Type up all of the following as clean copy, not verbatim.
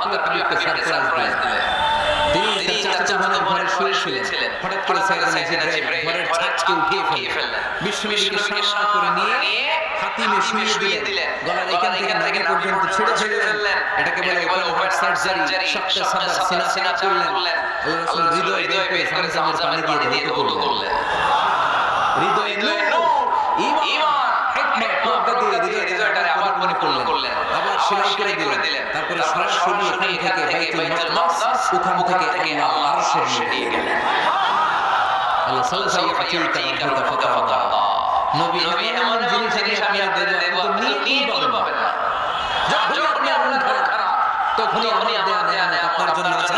করে হাবিবকে সারপ্রাইজ দিলেন। তিনি তার চাচাতো বোনের ঘরে শুয়েছিলেন। হঠাৎ করে সাইয়েদনা জিবরাইল ঘরের ছাদকে উঠিয়ে ফেললেন। বিশ্বনবীকে সারা করে নিয়ে হাতিমে শুইয়ে দিলেন। গলার এখান থেকে নাভি পর্যন্ত ছিঁড়ে ফেললেন। এটাকে বলে ওপেন হার্ট সার্জারি। শক্ত সাদা সিনা করলেন। আল্লাহ রাসূল হৃদয় বের করে জামজামের পানি দিয়ে ধৌত করলেন। হৃদয়ে নূর, ঈমান, হিকমত, প্রজ্ঞা দিয়ে হৃদয়টারে আবার পরিপূর্ণ করলেন। আবার সেলাই করে দিলেন। তারপরে সরাসরি এখান থেকে বাইতুল মাকদাস, ওখান থেকে আল্লাহর আরশে নিয়ে গেলেন। আল্লাহ সাল্লাল্লাহু আলাইহি ওয়াসাল্লাম নবী এমন জিনিস আমি আপনাদের দেব, আপনি নিয়ে পাবেন না। যখন আপনি আপনার খারাপ, তখনই আমার দেয়া আপনার জন্য আছে।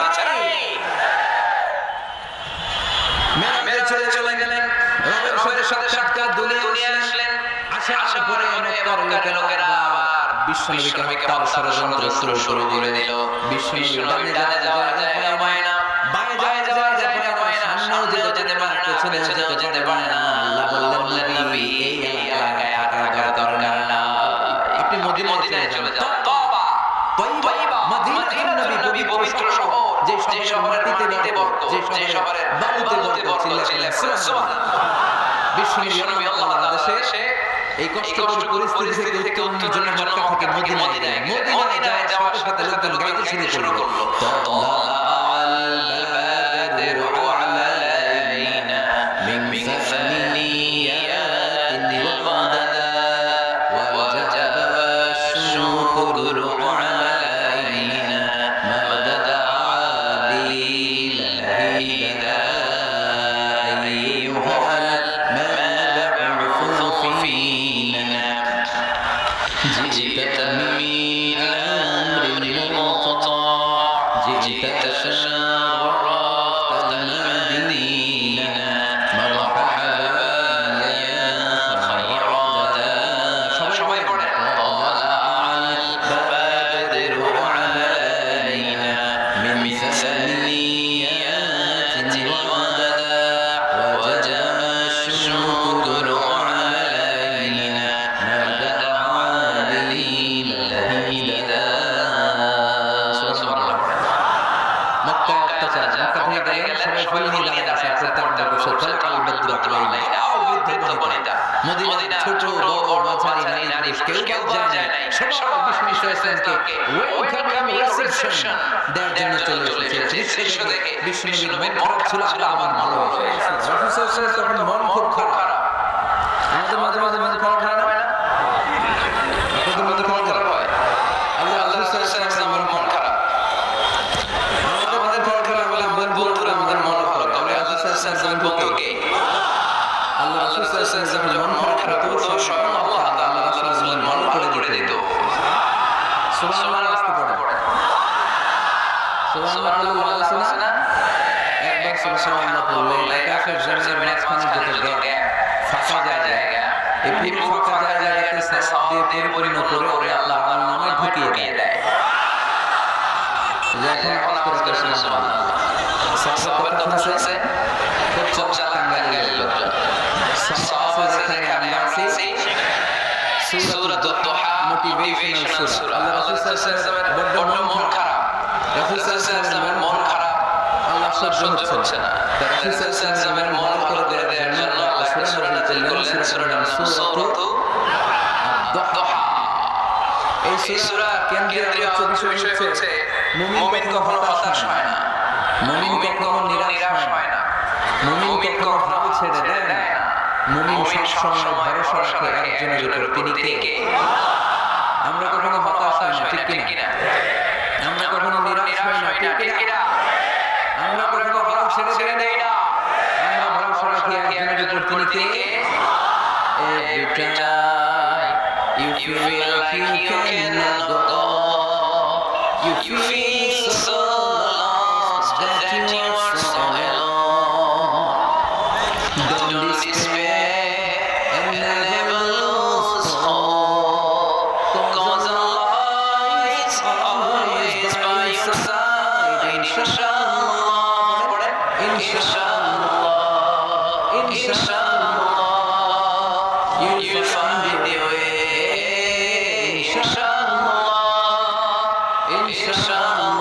মেরাজে চলে গেলেন। রবের সাথে সাক্ষাৎ দুনিয়ায় আসলেন। আসার পরে মক্কার লোকেরা বিশ্বনবীকে হত্যার ষড়যন্ত্র শুরু করে দিল। বিশ্বনবী ডানে যাওয়া যায় না, বায়ে যাওয়া যায় না, সামনেও যেতে পারে না, পেছনেও যেতে পারে না। আল্লাহ বললেন, নবী এই এলাকায় থাকার দরকার না, আপনি মদিনায় চলে যান। তয়বা মদিনা নবী পবিত্র শহর, যে শহরের মাটিতে বরকত, যে শহরের বালুতে বরকত, চিল্লায় সুবহানাল্লাহ। বিশ্বনবী আল্লাহর আদেশে এই কষ্টকর পরিস্থিতি থেকে উত্তরণের জন্য মক্কা থেকে মদিনায় গেলেন। মদিনায় যাওয়ার সাথে লোকজন গাইতে শুরু করলো, তাআল বাদরু আলাইনা মিন সানিয়াতিল ওয়াদা ওয়াজাবা শুকুরু আলাইনা মাদাদা লিল হিদায়া আইয়ুহাল মাব'উথু ফীনা জি'তা মিন আমরিল মুqta' জি'তা শারফতা al-Madina মারহাবান ইয়া খায়রাদা। সবাই পড়ে, তাআল বাদরু আলাইনা মিন সানিয়াতিল ওয়াদা ওয়াজাবা শুকুরু আলাইনা মাদাদা লিল হিদায়া। সুবহানাল্লাহ। মক্কা থেকে গেলেন, সবাই ফুল নিয়ে দাঁড়িয়ে আছে। প্রত্যেকটা বছর তাআল বাদরু আলাইনা। বৃদ্ধ বনিতা, মদিনা ছোট বড় মাঝারি নারী কেউ যায় না, সবাই বিশ্বনবীকে ওয়েলকাম রিসেপশন দেওয়ার জন্য চলে এসেছে। দৃশ্য দেখে বিশ্বনবীর মন খারাপ ছিল, আমার ভালো হয়েছে। রাসূল তখন মন খুব খারাপ। আমাদের মাঝে মাঝে মন খারাপ হয় না? আপনাদের মধ্যে মন খারাপ হয়? আল্লাহ রাসূল মন খারাপ। আমাদের খারাপ হলে বন্ধুরা আমাদের মন খারাপ। আমরা রাসূল বন্ধুকে আল্লাহ রাসূল যখন মন খারাপ হতো, স্বয়ং আল্লাহ তাআলা রাসূলের মন ভালো করে দিত। সুবহানাল্লাহ। আসতে পড়ে সুবহানাল্লাহ আছে না? একবার সুবহানাল্লাহ বললে কাফের জামিনের মাঝখানে যত গ্যাপ, ফাঁকা জায়গা, এই পুরো ফাঁকা জায়গাতে সালাত দিয়ে পরিপূর্ণ করে আল্লাহ তাআলার নামে ঢুকিয়ে দেয়। এখন আপনারা সুবহানাল্লাহ সালাত কথা শুনছে, খুব চালাক বাঙালি লোকজন। সালাত যেখানে আমরা আছি, সূরাত দুহা মোটিভেশনাল সূরা। আল্লাহ রাসূল সাল্লাল্লাহু আলাইহি ওয়াসাল্লামের বড় মন খারাপ। রাসূল সাল্লাল্লাহু আলাইহি ওয়াসাল্লামের মন খারাপ, আল্লাহ সহ্য হচ্ছে না। তাই রাসূল সাল্লাল্লাহু আলাইহি ওয়াসাল্লামের মন করে দেওয়ার জন্য আল্লাহ সূরা নাযিল করলেন, সূরার নাম সূরাত দুহা। এই সূরা কেন্দ্রীয় বিষয় হচ্ছে মুমিন কখনো হতাশ হয় না, মুমিন কখনো নিরাশ হয় না, মুমিন কখনো হাল ছেড়ে দেয় না। মুমিন সব সময় ভরসা রাখে একজনের উপর, তিনি কে? আমরা কখনো হতাশ হয় না, ঠিক কিনা? আমরা কখনো নিরাশ হয় না, ঠিক কিনা? আমরা কখনো হাল ছেড়ে দেই না, আমরা ভরসা রাখি একজনের উপর, তিনি কে? Every time you feel like you cannot go on, you feel so lost that you are so alone. Don't despair and never lose hope, 'cause Allah is always by your side. Inshallah, inshallah, inshallah, you'll find the way. Inshallah, inshallah.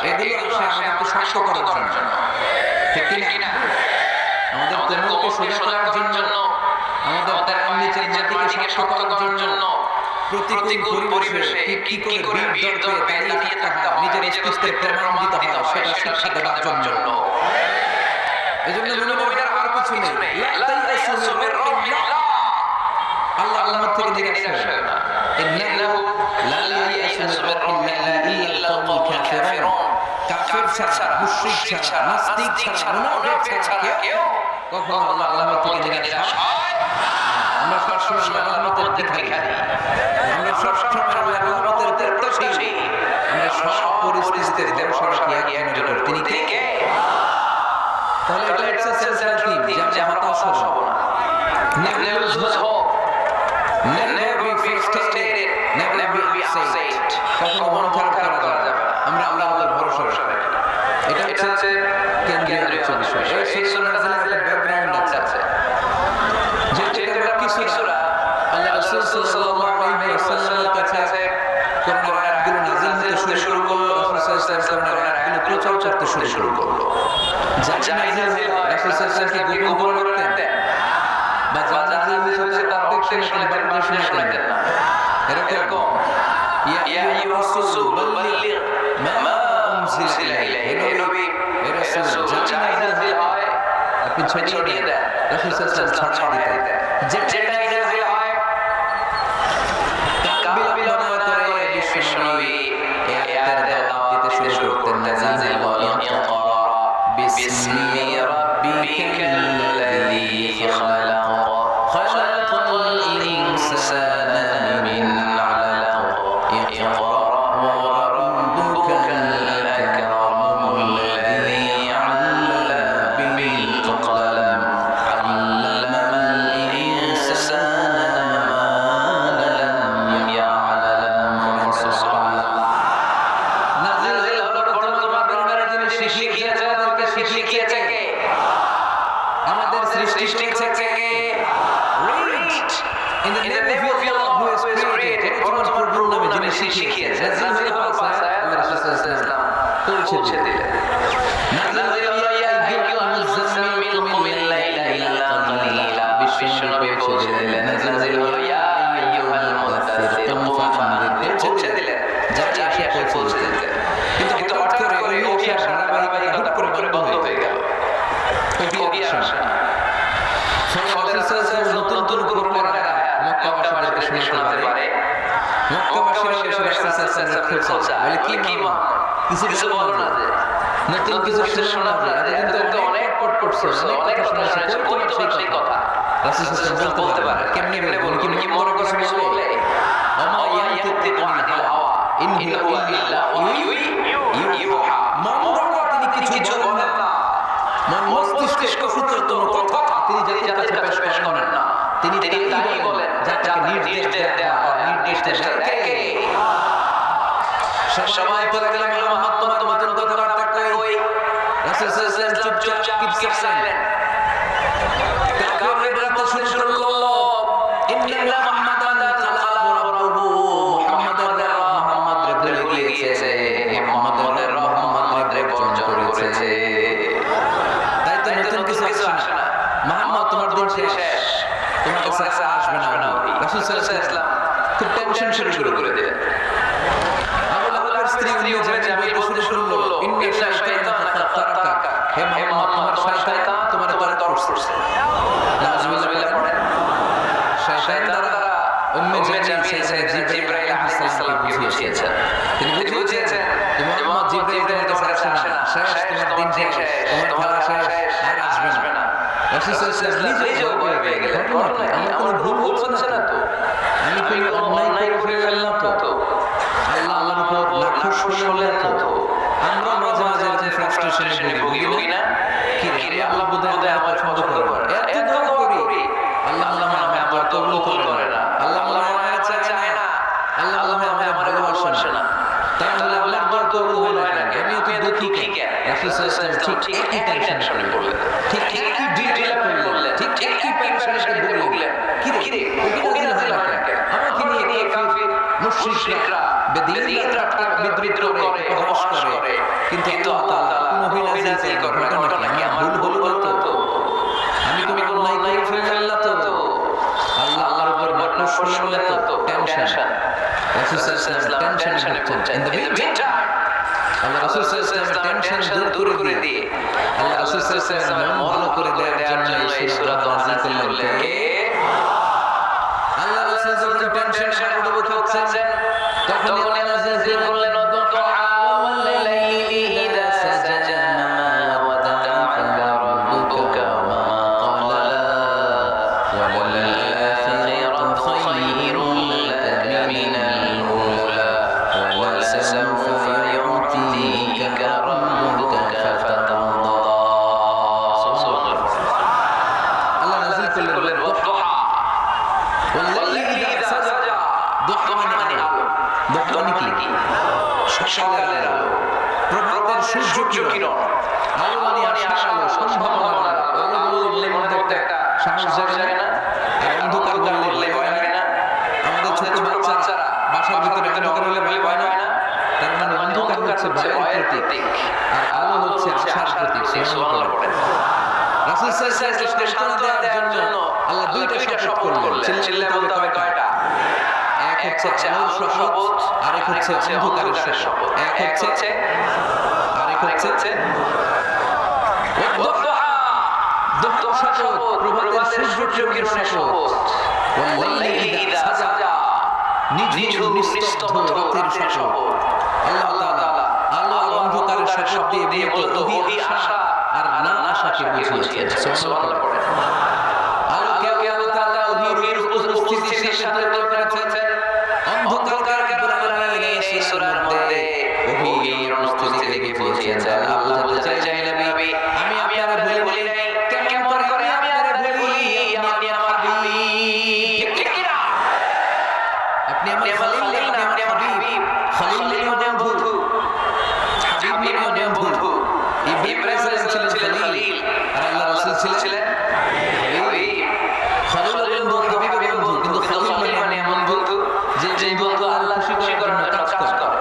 এগুলো আসে আমাদেরকে শক্ত করার জন্য, ঠিক কিনা? আমাদের কোমরকে সোজা করার জন্য, আমাদের পায়ের নিচের মাটিকে শক্ত করার জন্য, প্রতিকূল পরিবেশে কি করে বীর দর্পে দাঁড়িয়ে থাকতে হয়, নিজের অস্তিত্বের প্রমাণ দিতে হয়, সেটা শিক্ষা দেওয়ার জন্য। এজন্য মনে আর কিছু নেই, আল্লাহ আল্লাহর থেকে নিরাশ হয় না। ইন্নাহু লা ইয়াসু মির রাহিমিল্লাহি ইল্লাল কওমুল কাফিরুন। কাফির ছাড়া, মুশরিক ছাড়া, নাস্তিক ছাড়া, মুনাফিক ছাড়া কেউ কখনো আল্লাহর থেকে নিরাশ হয় না। আমরা সবসময় আল্লাহর রহমতের ভিখারি, আমরা সবসময় আল্লাহর রহমতের প্রত্যাশী, আমরা সব পরিস্থিতিতে ভরসা রাখি একজনের উপর, তিনি কে? তাহলে এটা একটা সেন্ট্রাল থিম যে আমরা হতাশ হব না, never lose hope, never be frustrated, never be upset, কখনো মন খারাপ করা যাবে না। আমরা আল্লাহর উপর ভরসা রাখি, এটা হচ্ছে কেন্দ্রীয় বিষয়। এই সূরা নাজিলের ব্যাকগ্রাউন্ড আছে, যেটা কিছুরা আল্লাহ রাসূল সাল্লাল্লাহু আলাইহি ওয়াসাল্লামের কাছে কোরআনের আয়াতগুলো নাজিল হতে শুরু করলো, রাসূল সাল্লাল্লাহু আলাইহি ওয়াসাল্লাম আয়াতগুলো প্রচার করতে শুরু করলো। যা নাজিল হয় রাসূল সাল্লাল্লাহু আলাইহি ওয়াসাল্লাম কি গোপন করে রাখতেন, বা যা নাজিল হয়েছে তার অর্ধেক শুনতেন, বাকি শুনতেন না। এরকম ইয়া আইয়ুহার রাসূল বাল্লিগ মা উনজিলা ইলাইহি, হে নবী, হে রাসূল, যা নাজিল হয় আপনি ছড়িয়ে দেন। রাসূল সাল্লাল্লাহু আলাইহি ওয়াসাল্লাম ছড়িয়ে দিতেন। যে নাজিল হয় বিলম্ব না করে বিশ্বনবী এই আয়াতের দাওয়াত দিতে শুরু করতেন। নাজিল ইকরা বিসমি রাব্বিকাল্লাযী খালাক, খালাকাল ইনসানা মিন আলাক, ইকরা ওয়া রাব্বুকাল আকরামুল্লাযী আল্লামা বিল কলম, আল্লামাল ইনসানা মা লাম ইয়ালাম। সুবহানাল্লাহ। নাজিল হলো তোমাদের যিনি শিখিয়েছে, আমাদেরকে শিখিয়েছে কে? আমাদের সৃষ্টি করেছে কে? Read in the name of Allah who has created, পরম পূর্ণ নামে যিনি শিখিয়েছে। নাজিল হলো ভাষায় আল্লাহ রাসূল সাল্লাল্লাহু আলাইহি ওয়াসাল্লাম পৌঁছে দিলেন। নাজিল হলো ইয়া আইয়ুহাল মুযাম্মিল কুম মিন লাইলা ইল্লা কালিলা, বিশ্বনবী পৌঁছে দিলেন। নাজিল হলো ইয়া আইয়ুহাল মুদাথ্থির কুম ফাআন্দির, পৌঁছে দিলেন। যা আসে পৌঁছে দিলেন। কিন্তু হঠাৎ করে ওই ধারাবাহিকতা হুট করে বন্ধ হয়ে গেল, ওহি আসে না। নতুন কোরআনের আয়াত মক্কাবাসীদেরকে শোনাতে পারে, মক্কাবাসীরা এসে রাসূল খোঁজা, বলে কি মুহাম্মদ কিছু বলো না, যে নতুন কিছু শোনা যায়, এতদিন তো অনেক পট করছো, অনেক কথা শুনেছো, কই তোমার সেই কথা? রাসূল সাল্লাল্লাহু বলতে পারে, কেমনে বলবো, কি মনে কিছু বলে? ওমা ইয়ানতিকু আনিল হাওয়া ইন হুয়া ইল্লা ওয়াহয়ুন ইউহা। মনগড়া তিনি কিছু বলেন না, মস্তিষ্ক সূত্র কোনো কথা তিনি যাদের কাছে পেশ করেন না, তিনি তাই বলেন যাকে নির্দেশ দেওয়া হয়, নির্দেশ দেন কে? সবাই বলে গেল মুহাম্মদ তোমার কথাবার্তা কই? রাসূল সাল্লাল্লাহু আলাইহি ওয়াসাল্লাম চুপচাপ কিপ সাইলেন্ট। কাফিররা বলতে শুরু করলো, ইন্না মুহাম্মাদান কালাহু রাব্বুহু, মুহাম্মদ রে ভুলে গিয়েছে, মুহাম্মদের রহমত রে বর্জন করেছে। তাই তো নতুন কিছু আসে না। মুহাম্মদ তোমার দিন শেষ, তোমার কাছে আসবে না। রাসূল সাল্লাল্লাহু আলাইহি ওয়াসাল্লাম খুব টেনশন শুরু করে দিলেন। আবু লাহাবের স্ত্রী উম্মে বলতে শুরু করলো, ইন্না শাইতানা তারাকা, হে মুহাম্মদ তোমার শয়তান তোমার তরক করছে। নাউযুবিল্লাহ পড়েন। শয়তান দ্বারা উম্মে জামিল সাইয়েদ জিবরাইল আলাইহিস সালামকে বুঝিয়েছেন। তিনি বুঝিয়েছেন মুহাম্মদ জিবরাইল তোমার কাছে আসে না, শেষ তোমার দিন শেষ, তোমার খেলা শেষ, আর আসবে না। রাসূল সাল্লাল্লাহু আলাইহি ওয়াসাল্লাম নিজেও ভয় পেয়ে গেলেন, আমার কোনো ভুল হচ্ছে না তো, আমি কোনো অন্যায় করে ফেললাম তো, আল্লাহর উপর নাখুশ হলেন তো। আমরা মাঝে মাঝে এরকম ফ্রাস্ট্রেশনে ভুগি না? কি রে আল্লাহ বোধহয় আমার পছন্দ করে না, এত দোয়া করি, আল্লাহ আমাকে আবার কবুল করে না, আল্লাহ আমাকে চায় না, আল্লাহ আমাকে ভালোবাসে না। তাহলে আল্লাহর দোয়া কবুল হয় না, আমি তো দুঃখী কেন? রাসূল সাল্লাল্লাহু আলাইহি ওয়াসাল্লাম ঠিক একই টেনশনে পড়লেন, ঠিক একই ডিটেইলে পড়লেন, ঠিক একই পেরেশানিতে ভুগলেন। কি রে ওকে না হয় না কেন? আমাকে নিয়ে কাফির মুশরিকরা বেদিনরা বিদ্রোহ করে, উপহাস করে, কিন্তু আল্লাহ কোন ওহী নাযিল করে না, ঘটনা কি আমার ভুল হলো তো, আমি কোনো অন্যায় করে ফেললাম তো, আল্লাহর উপর নাকশ শুনলে তো টেনশন, রাসূল সাল্লাল্লাহু আলাইহি ওয়াসাল্লাম টেনশনে ভুগছেন। ইন দ্য মিনটাইম আল্লাহ রাসূল সাল্লাল্লাহু আলাইহি ওয়াসাল্লাম টেনশন দূর করে দিয়ে আল্লাহ রাসূল সাল্লাল্লাহু আলাইহি ওয়াসাল্লাম মন ভালো করে দেওয়ার জন্য এই সূরা নাযিল করলেন। আল্লাহ রাসূল যখন টেনশন অনুভব করছেন তখন আল্লাহ নাযিল করলেন দুহা ওয়াল লাইলি ইযা সাজা মা ওয়াদা'আকা রাব্বুকা ওয়া মা ক্বালা ওয়াল আখিরাতু খায়রুন লাকা মিনাল উলা ওয়া লাসাওফা يعطيك ربك فترضى الله نزل كل والضحى والليل إذا سجى ضحى মানে আলো ضحى মানে কি সকালের আলো প্রভাতের সূর্য কিরণ আলো মানে আশার আলো সম্ভাবনার আলো বললে মধ্যে একটা সাহস জাগে না আর অন্ধকার বললে ভয় লাগে না আমাদের ছোট বাচ্চারা বাসার ভিতরে অন্ধকার হলে ভয় না তার মানে অন্ধকার হচ্ছে ভয়ের প্রতীক আর আলো হচ্ছে আশার প্রতীক। সুবহানাল্লাহ বলেন। রাসূল সাল্লাল্লাহু আলাইহি ওয়াসাল্লাম সান্ত্বনা দেওয়ার জন্য আল্লাহ দুইটা শপথ করলেন। চিল্লাতে বলতে হবে কয়টা? এক হচ্ছে আলোর শপথ, আরেক হচ্ছে অন্ধকারের শপথ। এক হচ্ছে আরেক হচ্ছে ওয়াদ-দুহা, দুহা শপথ, প্রভাতের সূর্য কিরণের শপথ। ওয়াল-লাইলি ইযা সাজা, নিঝুম নিস্তব্ধ রাতের শপথ। আল্লাহ তাআলা আলো আর অন্ধকারের শপথ দিয়ে বলতো ওহী আশা আর না আশাকে বুঝিয়েছেন। সুবহানাল্লাহ পড়েন। আলোকে আল্লাহ তাআলা ওহীর উপস্থিতির সাথে করেছেন। অন্ধকার রব্বুল আলামিন এই সূরার মধ্যে ওহীর উপস্থিতি দেখে বুঝিয়েছেন। আল্লাহ বলতে চাই নবী আমি আপনারে বলি নাই কেমন করে আমি আপনারে বলি আপনি আমার হাবিব, ঠিক কি না? আপনি আমার খলিল, আপনি আমার হাবিব। খলিল মানে বন্ধু, হাবিব মানে বন্ধু। ইব্রাহিম ছিলেন খলিল আর আল্লাহ রাসূল ছিলেন হাবিব। খলিল বন্ধু, হাবিব বন্ধু, কিন্তু খলিল মানে এমন বন্ধু যে বন্ধু আল্লাহ খুশি করার জন্য কাজ করে,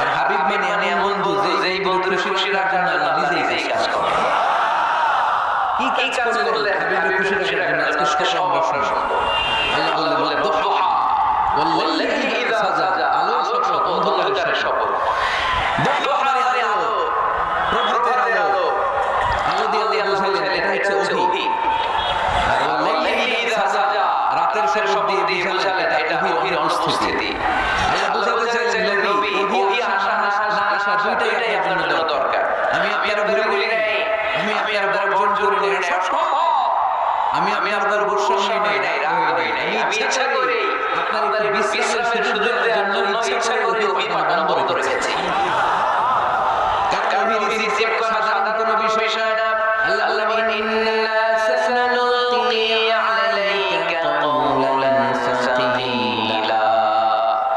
আর হাবিব মানে এমন বন্ধু যেই বন্ধুর খুশি রাখার জন্য আল্লাহ নিজেই কাজ করে। কি কাজ করলে হাবিবের খুশি রাখার জন্য আজকে সম্ভব আল্লাহ বললেন দুহা ওয়াল-লাইলি ইযা সাজা, আলোর শপথ, অন্ধকারের শপথ। দুহা মানে আলো, প্রভাতের আলো। আলো দিয়ে আল্লাহ বুঝাইলেন এটা হচ্ছে ওহী। আর ওয়াল-লাইলি ইযা সাজা, রাতের শপথ দিয়ে বুঝালেন এটা ওহীর অনুপস্থিতি। আল্লাহ বুঝাতে চাইলেন নবী ওহী আশা না আশা দুইটাই আপনার জন্য দরকার। আমি আপনার বলি নাই, আমি আপনার বর্জন করি নাই, আমি আপনার বর্ষণ নেই নাই, রাগ করি নাই। আমি ইচ্ছা করি আপনার বিশ্রামের সুযোগ দেওয়ার জন্য ইচ্ছা করে ওহী পাঠানো বন্ধ রেখেছি। কারণ ওহী রিসিভ করা সাধারণ কোনো বিষয় না। আল্লাহ বলেন ইন্না সানালকি আলাইকা কওলান সাকিলা।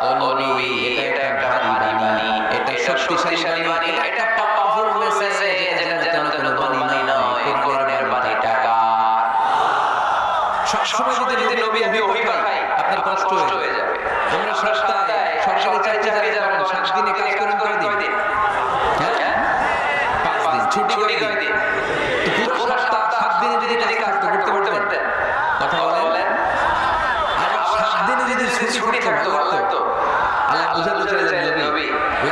ও নবী এটা একটা ভারী বাণী, এটা শক্তিশালী বাণী, এটা পাওয়ারফুল মেসেজ, এটা যেন কোনো বাণী নয়, কোরআনের বাণীটা সবসময় যদি নবী ওহী পাঠায় আপনার কষ্ট হয়ে যাবে। তোমরা সরকারি চাকরি যাবেন 7 দিনে কাজ করেন কয় দিন? হ্যাঁ 5 দিন ছুটি করে দিন। তো পুরো সপ্তাহ 7 দিনে যদি কাজ করতে পারতেন, কথা বলেন, আর 7 দিনে যদি ছুটি থাকতো লাগতো। আল্লাহ বুঝাতে চাইলেন নবী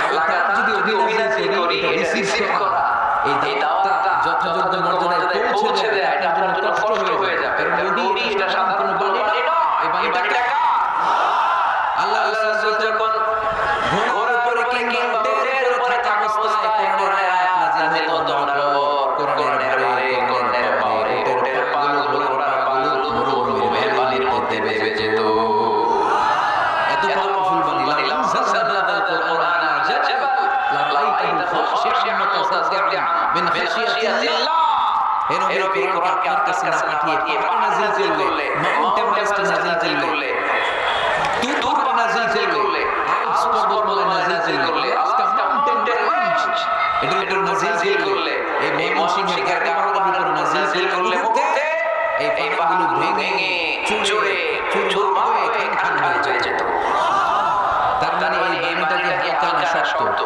আল্লাহ যদি ওহী নাযিল করি এটা রিসিভ করা, এই দাওয়াতটা যথাযথ মর্যাদায় পৌঁছে দেয়, এটা আপনার জন্য কষ্ট হয়ে যাবে। কারণ ওহী এটা সাধারণ কোনো বাণী নয়, এই বাণীটা আল্লাহ রাসূল যখন ঘোড়ার উপরে কিংবা উটের উপরে থাকা অবস্থায় কোরআনের আয়াত নাযিল হতো, কোরআনের পরে উটের পাগুলো মরুভূমির বালির মধ্যে ভেসে যেত। এত পাওয়ারফুল বাণী, লামসাল্লাল্লাহু কোরআন জাবাল লারাইতাহু খাশিআন মুতাসাদ্দিআন মিন খাশিয়াতিল্লাহ। এর নবী কোরআন আপনার কাছে না পাঠিয়ে পাহাড় নাযিল করলে, মাউন্ট এভারেস্ট নাযিল করলে, তুর নাযিল করলে, আলপস পর্বতমালা নাযিল করলে, আজকা মাউন্টেন রেঞ্জ এটা নাযিল করলে, এই ময়মনসিংহের গাড়ি পাহাড়ের উপর নাযিল করলে মুহূর্তে এই পাহাড়গুলো ভেঙে চুরে চুরমার হয়ে খান হয়ে যেত। তার মানে এই বাণীটাকে হালকা না শক্ত।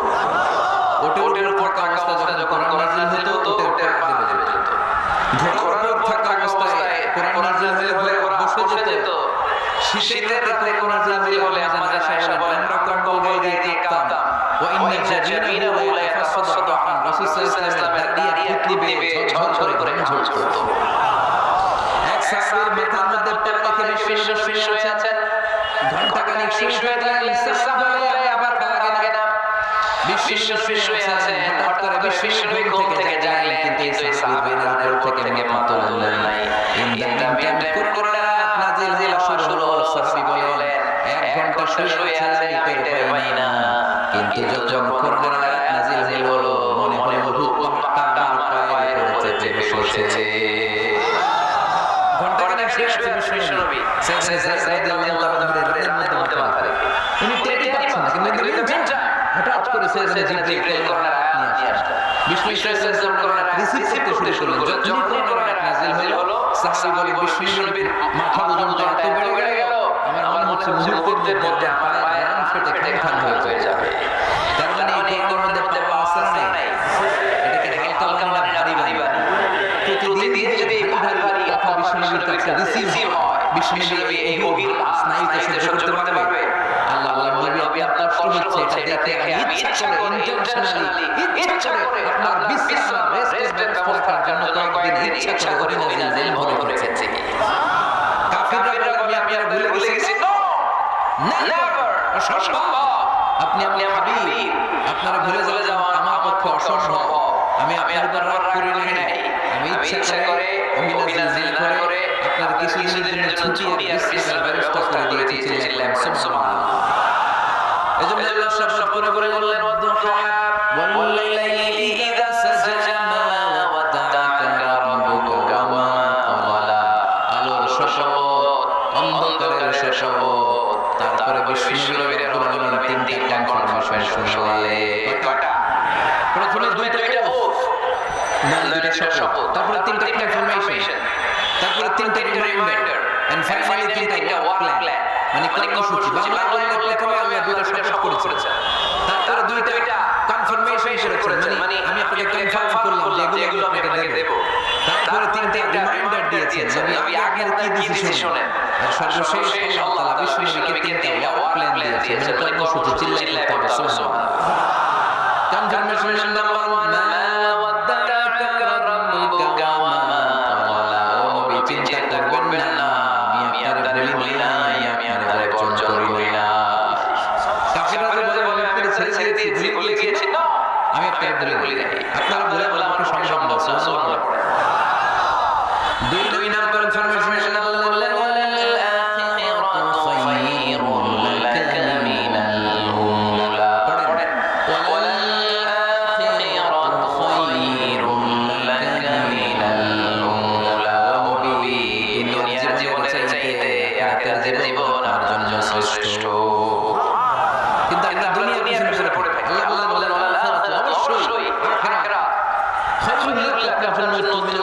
ওটের উপর থাকা অবস্থায় যখন কোরআন নাযিল হতো ওটের পা দেবে যেত। ঘোড়ার উপর থাকা অবস্থায় কোরআন নাযিল হলে ওরা বসে যেত। শীতের রাতে কোরআন নাযিল হলে আমাদের আয়েশা বলেন আমরা কম্বল গায়ে দিয়ে কাঁপতাম। ওয়া ইন্না জাবিনাহু লা ইয়াতাফাসাদু আন রাসূল সাল্লাল্লাহু আলাইহি ওয়াসাল্লাম দাঁড়িয়ে পিঠে বেয়ে ঝরঝর করে ঝরঝরতো। এক সাহাবীর মাথার মধ্যে পা রেখে বিশ্বনবী শুয়ে আছেন। ঘন্টাখানেক শুয়ে থাকলেন সাহাবা বলে আবার লাগে না। বিশ্বনবী শুয়ে আছেন, হঠাৎ করে বিশ্বনবী ঘুম থেকে জাগলেন, কিন্তু এই সাহাবীর উপর থেকে মাথা তোলেন নাই। ইন দ্য মিন কোরআন নাযিল শুরু হলো। সাহাবী বলেন 1 ঘন্টা শুয়ে আছেন টের পাই না, কিন্তু যখন কোরআনের আয়াত নাযিল হলো মনে হলো পাহাড়টা আমার পায়ের উপরে চেপে বসেছে। ঘন্টাখানেক শুয়ে আছে বিশ্বনবী সাইয়েদনা রাদিয়াল্লাহু তাআলার মধ্যে মাথা রেখে উনি টেরই পাচ্ছেন না, কিন্তু হঠাৎ করে সাইয়েদনা জিবরাইল কোরআনের আয়াত নিয়ে আসলেন। বিশ্বনবী সাল্লাল্লাহু আলাইহি ওয়াসাল্লাম রিসিভ করতে শুরু করলেন। যখনই কোরআনের আয়াত নাযিল হলো সাহাবী বলেন বিশ্বনবীর মাথার ওজনটা এত বেড়ে গেল আমার মনে হচ্ছে মুহূর্তের মধ্যে আমার পায়ের আরাম ফেটে খান হয়ে যাবে। তার মানে এই কোরআনের মধ্যে পাওয়া আসর নাই, এটাকে হালকা বানানো ভারী ভারী। প্রতিদিন যদি ভারী ভারী কথা বিশ্বনবীর কাছে রিসিভ হয়, বিশ্বনবী এই গভীর স্নায়ুতে সহ্য করতে পারবে? আল্লাহ বলেন নবী আপনার কষ্ট হচ্ছে এটা দেখে আমি ইচ্ছা করে ইন্টেনশনালি ইচ্ছা করে আপনার বিশ্রাম রেস্টের ব্যবস্থা করার জন্য কয়েকদিন ইচ্ছা করে নাযিল ভরে রেখেছি। কাফিররা বলে আমি ভুলে গেছি। নো নেভার, অসম্ভব। আপনি আমার হাবিব, আপনারা ভুলে যাওয়া আমার পক্ষে অসম্ভব। আমি আপনার রাগ করি নাই, আমি ইচ্ছা করে আমি নাযিল করে আপনার কিছুদিনের জন্য ছুটি আর বিশ্রামের ব্যবস্থা করে দিয়েছি। চিল্লাইলাম সুবহানাল্লাহ। এজন্য আল্লাহ শপথ করে বললেন ওয়াদুহা ওয়াল-লাইলি ইযা সাজা মা ওয়াদ্দাআকা রাব্বুকা ওয়া মা ক্বালা। আলোর শপথ, অন্ধকারের শপথ। তারপরে বিশ্বনবীর রব্বুল আলামিন তিনটা কনফার্মেশন শুনালেন। কয়টা? প্রথমে দুইটা ওফ, দুইটা শপথ, তারপরে তিনটা কনফার্মেশন, তারপরে তিনটা রিমাইন্ডার, এন্ড ফাইনালি তিনটা ওয়ার্ক প্ল্যান, মানে কর্মসূচি। বাংলা বললে প্রথমে আল্লাহ দুইটা শপথ করেছেন, তারপরে দুইটা কনফার্মেশন করেছেন, মানে আমি আপনাকে কনফার্ম করলাম যে এগুলো আপনাকে দেব। তারপরে তিনটা রিমাইন্ডার দিয়েছেন যে আমি আগের কি দিয়েছি শুনেন। আর সর্বশেষ আল্লাহ তাআলা বিশ্বনবীকে তিনটা ওয়ার্ক প্ল্যান দিয়েছেন, মানে কর্মসূচি। চিল্লাইতে হবে সুবহানাল্লাহ। কনফার্মেশন নাম্বার 1, মা ওয়াদ্দাআকা রাব্বুকা ওয়া মা ক্বালা। ও নবী চিন্তা করবেন না, আমি আপনার বলি নাই, আমি আপনার বঞ্চন করি না। কাফিররা বলে আপনি ছেড়ে দিয়েছি, ভুলে গিয়েছি। না, আমি আপনার বলি নাই, আপনারা বলে আমাকে সম্ভব না। সুবহানাল্লাহ। দুই নাম্বার কনফার্মেশন আল্লাহ বললেন ওয়াল আখিরাতু খায়রুন লাকা মিনাল উলা। পড়েন ওয়াল আখিরাতু খায়রুন লাকা মিনাল উলা। নবী দুনিয়ার জীবনের চাইতে আখিরাতের জীবন আপনার জন্য শ্রেষ্ঠ। কিন্তু আমরা দুনিয়ার পিছনে পড়ে থাকি। আল্লাহ বললেন ওয়াল আখিরাতু, অবশ্যই আখিরাত খায়রুন লাকা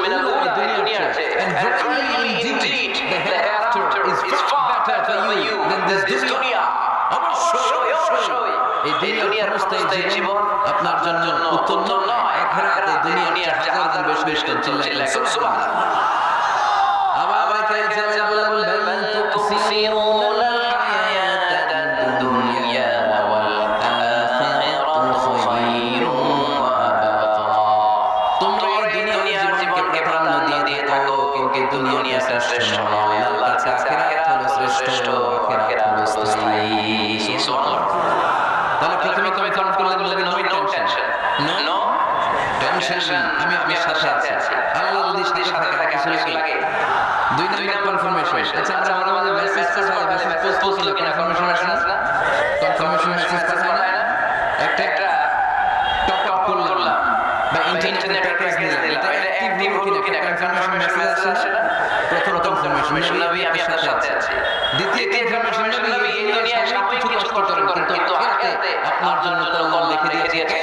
মিনাল উলা, দুনিয়ার চেয়ে। And verily indeed the hereafter is far better for you than this dunya. অবশ্যই এই দুনিয়ার প্রস্তাবিত জীবন আপনার জন্য উত্তম নয়। আখিরাতে দুনিয়ার হাজার গুণ বেশি চিল্লাইলেন সুবহানাল্লাহ। আবার বলতে বললেন বাল তুকসিরুনাল হায়াতাদ দুনিয়া ওয়াল আখিরাতু খায়রুন ওয়া আবকা। তোমরা এই দুনিয়ার জীবনকে প্রাধান্য দিয়ে থাকো, কিন্তু দুনিয়া শ্রেষ্ঠ নয়। আল্লাহর কাছে আখিরাত হলো শ্রেষ্ঠ, আখিরাত হলো স্থায়ী। সুবহানাল্লাহ। তাহলে প্রথমে কনফার্ম করলেন নবী নো টেনশন, নো টেনশন, আমি আপনার সাথে আছি। আল্লাহ যদি সাথে থাকে কিছু লাগে। দুই নাম্বার কনফার্মেশন। আচ্ছা, আমরা মাঝে মেসেজ পাঠাই, মেসেজ পোস্ট করলে কনফার্মেশন আসে না? কনফার্মেশন মেসেজ পাঠাই না? একটা টপ আপ করলাম বা ইন্টারনেট প্যাকেজ নিলাম, এটা অ্যাক্টিভ হলো কিনা কনফার্মেশন মেসেজ আসে না? প্রথম কনফার্মেশন নবী আমি আপনার সাথে আছি। দ্বিতীয় কনফার্মেশন নবী এই দুনিয়ায় সব কিছু কষ্ট করেন, কিন্তু আখিরাতে আপনার জন্য কল্যাণ লিখে দিয়েছে কে?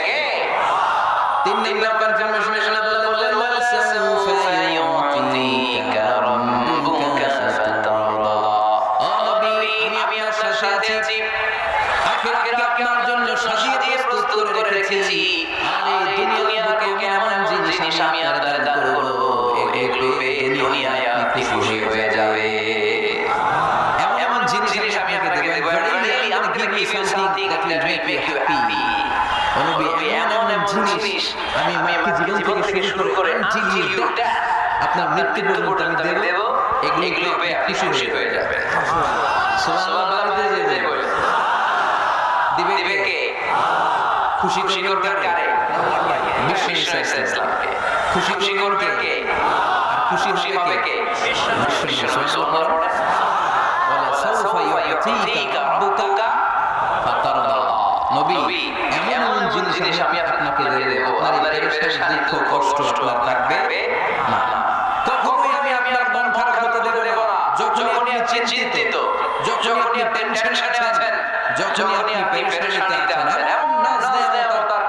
তিন নাম্বার কনফার্মেশন আল্লাহ বললেন ওয়া সাউফা ইউতিকা রাব্বুকা ফাতারদা। ও নবী আমি আপনার সাথে আছি, আখিরাতে আপনার মৃত্যু পর্যন্ত আমি দেব, এগুলো পেয়ে আপনি খুশি হয়ে যাবেন। সুবহানাল্লাহ বাড়িতে যে বলে দিবে কে? খুশি করবে কারে? বিশ্ব ইসলামকে। খুশি করবে কে? খুশি হবে কে? বিশ্ব সুবহানাল্লাহ। ওয়ালা সাউফা ইউতিকা রাব্বুকা ফাতারদা। নবী এমন জিনিস আমি আপনাকে দিয়ে দেব, আপনার এই পেরেশানি দুঃখ কষ্ট আপনার থাকবে না। কখনোই আমি আপনার মন খারাপ হতে দেব না। যখনই আপনি চিন্তিত, যখনই আপনি টেনশনে আছেন, যখনই আপনি পেরেশানিতে আছেন, এমন নাজ দেব তার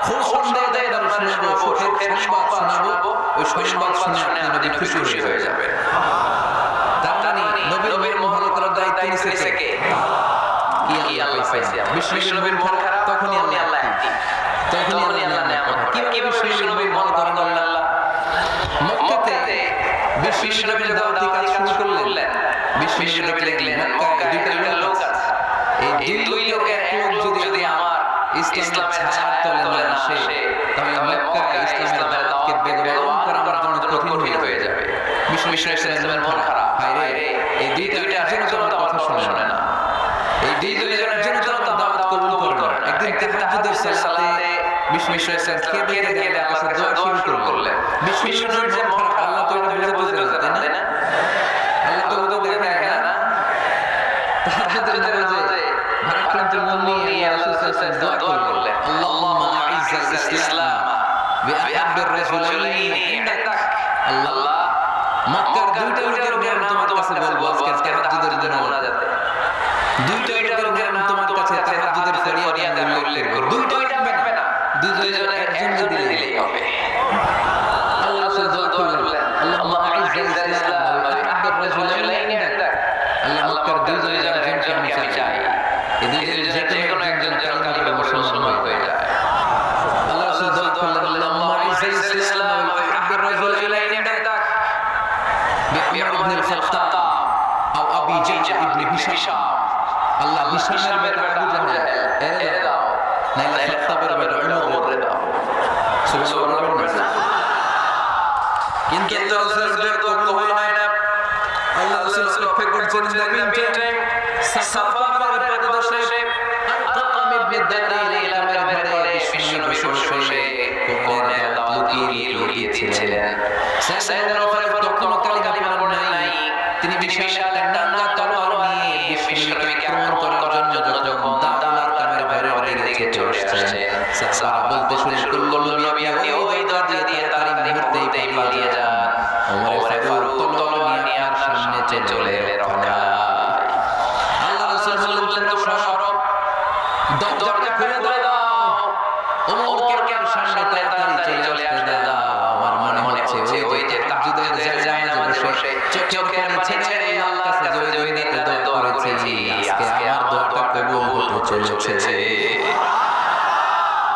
খুশন দেয় শোনাবো, সুখের সংবাদ শোনাবো, ওই সংবাদ শুনে আপনি নবী খুশি হয়ে যাবেন। তার মানে নবীর ভালো করার দায়িত্ব নিছে কে? কি আল্লাহ পাইছে। বিশ্ব নবীর মন খারাপ, তখনই আল্লাহ অ্যাক্টিভ, তখনই আল্লাহ নেয়ামত। কিভাবে বিশ্ব নবীর মন করেন আল্লাহ? মক্কাতে বিশ্ব নবীর দাওয়াতি কাজ শুরু করলেন। বিশ্ব নবী লিখলেন মক্কায় দুইটা লোক আছে, এই দুই লোকের এক লোক যদি আমার ইসলামের ছায়ার তলে না আসে, তাহলে মক্কায় ইসলামের দাওয়াতকে বেগবান করা আমার জন্য কঠিন হয়ে যাবে। বিশ্ব ইসলামের মন খারাপ, হায় রে, এই দুইটা একজন তো আমার কথা শুনে না, এই দুইজনের একজন তো আমার দাওয়াত কবুল করে না। একদিন তাহাজ্জুদের সালাতে বিশ্ব ইসলাম কেঁদে কেঁদে আল্লাহর কাছে দোয়া শুরু করলেন। বিশ্ব নবীর যে মন খারাপ, আল্লাহ তো এটা বুঝে তাই না? আল্লাহ তো দেখে না। তাহাজ্জুদের নামাজে ভারাক্রান্ত মন নিয়ে রাসূল সাল্লাল্লাহু আলাইহি ওয়াসাল্লাম দোয়া করলেন, আল্লাহুম্মা আ'ইজ্জাল ইসলাম বিআহাব্বির রাজুলাইনি ইনদাক। আল্লাহ, মক্কার দুইটা লোকের নাম তোমার কাছে বলবো আজকে তাহাজ্জুদের মোনাজাতে। দুইটা লোকের নাম তোমার কাছে তাহাজ্জুদের ফরিয়াদ আমি উল্লেখ করব। দুইটা লাগবে না, দুইজনের একজন দিলেই হবে। আল্লাহ রাসূল দোয়া করলেন, আল্লাহুম্মা আ'ইজ্জাল ইসলাম বিআহাব্বির রাজুলাইনি ইনদাক। আল্লাহ, মক্কার দুইজনের একজনকে আমি চাই, এই দুইজনের যে কোনো একজন কালমা পড়ে মুসলমান হয়ে যায়। আল্লাহ রাসূল দোয়া করলেন, আল্লাহুম্মা আ'ইজ্জাল ইসলাম বিআহাব্বির রাজুলাইনি ইনদাক বিউমর ইবনে আল-খাত্তাব আও আবি জাহল ইবনে হিশাম। আল্লাহ, হিশামের বেটা আবু জাহল এরে দাও, নাইলে খাত্তাবের বেটা উমর রে দাও। সুবহানাল্লাহ। কিন্তু রাসূলের দোয়া কবুল হয় না। আল্লাহ রাসূল অপেক্ষা করছেন মিন টাইম সাফারের পদদশে আরকাম ইবনে দারিল ইলামের ঘরে বিশ্ব বসে কোরআনের দাওয়াত লুকিয়ে দিয়েছিলেন। সাইয়েদনা ওমর তখন কালিমা পড়েন নাই, তিনি বিশাল ডান্ডা তলোয়ার নিয়ে বিশ্ব নবীকে আক্রমণ করার জন্য যখন দাওয়াত কামের বাইরে দিকে আসছেন, সাহাবা বলতে শুরু করলো, নবী আপনি ওই দরজা দিয়ে তাড়াতাড়ি মুহূর্তেই পালিয়ে যান। ওমর ফারুক তলোয়ার নিয়ে আর সামনে চলে এলেন রওনায়। আল্লাহ রাসূল বললেন, সরব দরজাটা খুলে দাও, ওমরকে সামনে তাড়াতাড়ি চলে আসতে দাও। আমার মনে হচ্ছে ওই যে তাহাজ্জুদের জায়গায় বসে চোখের পানি ছেড়ে আল্লাহর কাছে জয় দিতে দোয়া করেছি, আজকে আমার দোয়াটা কবুল হতে চলেছে।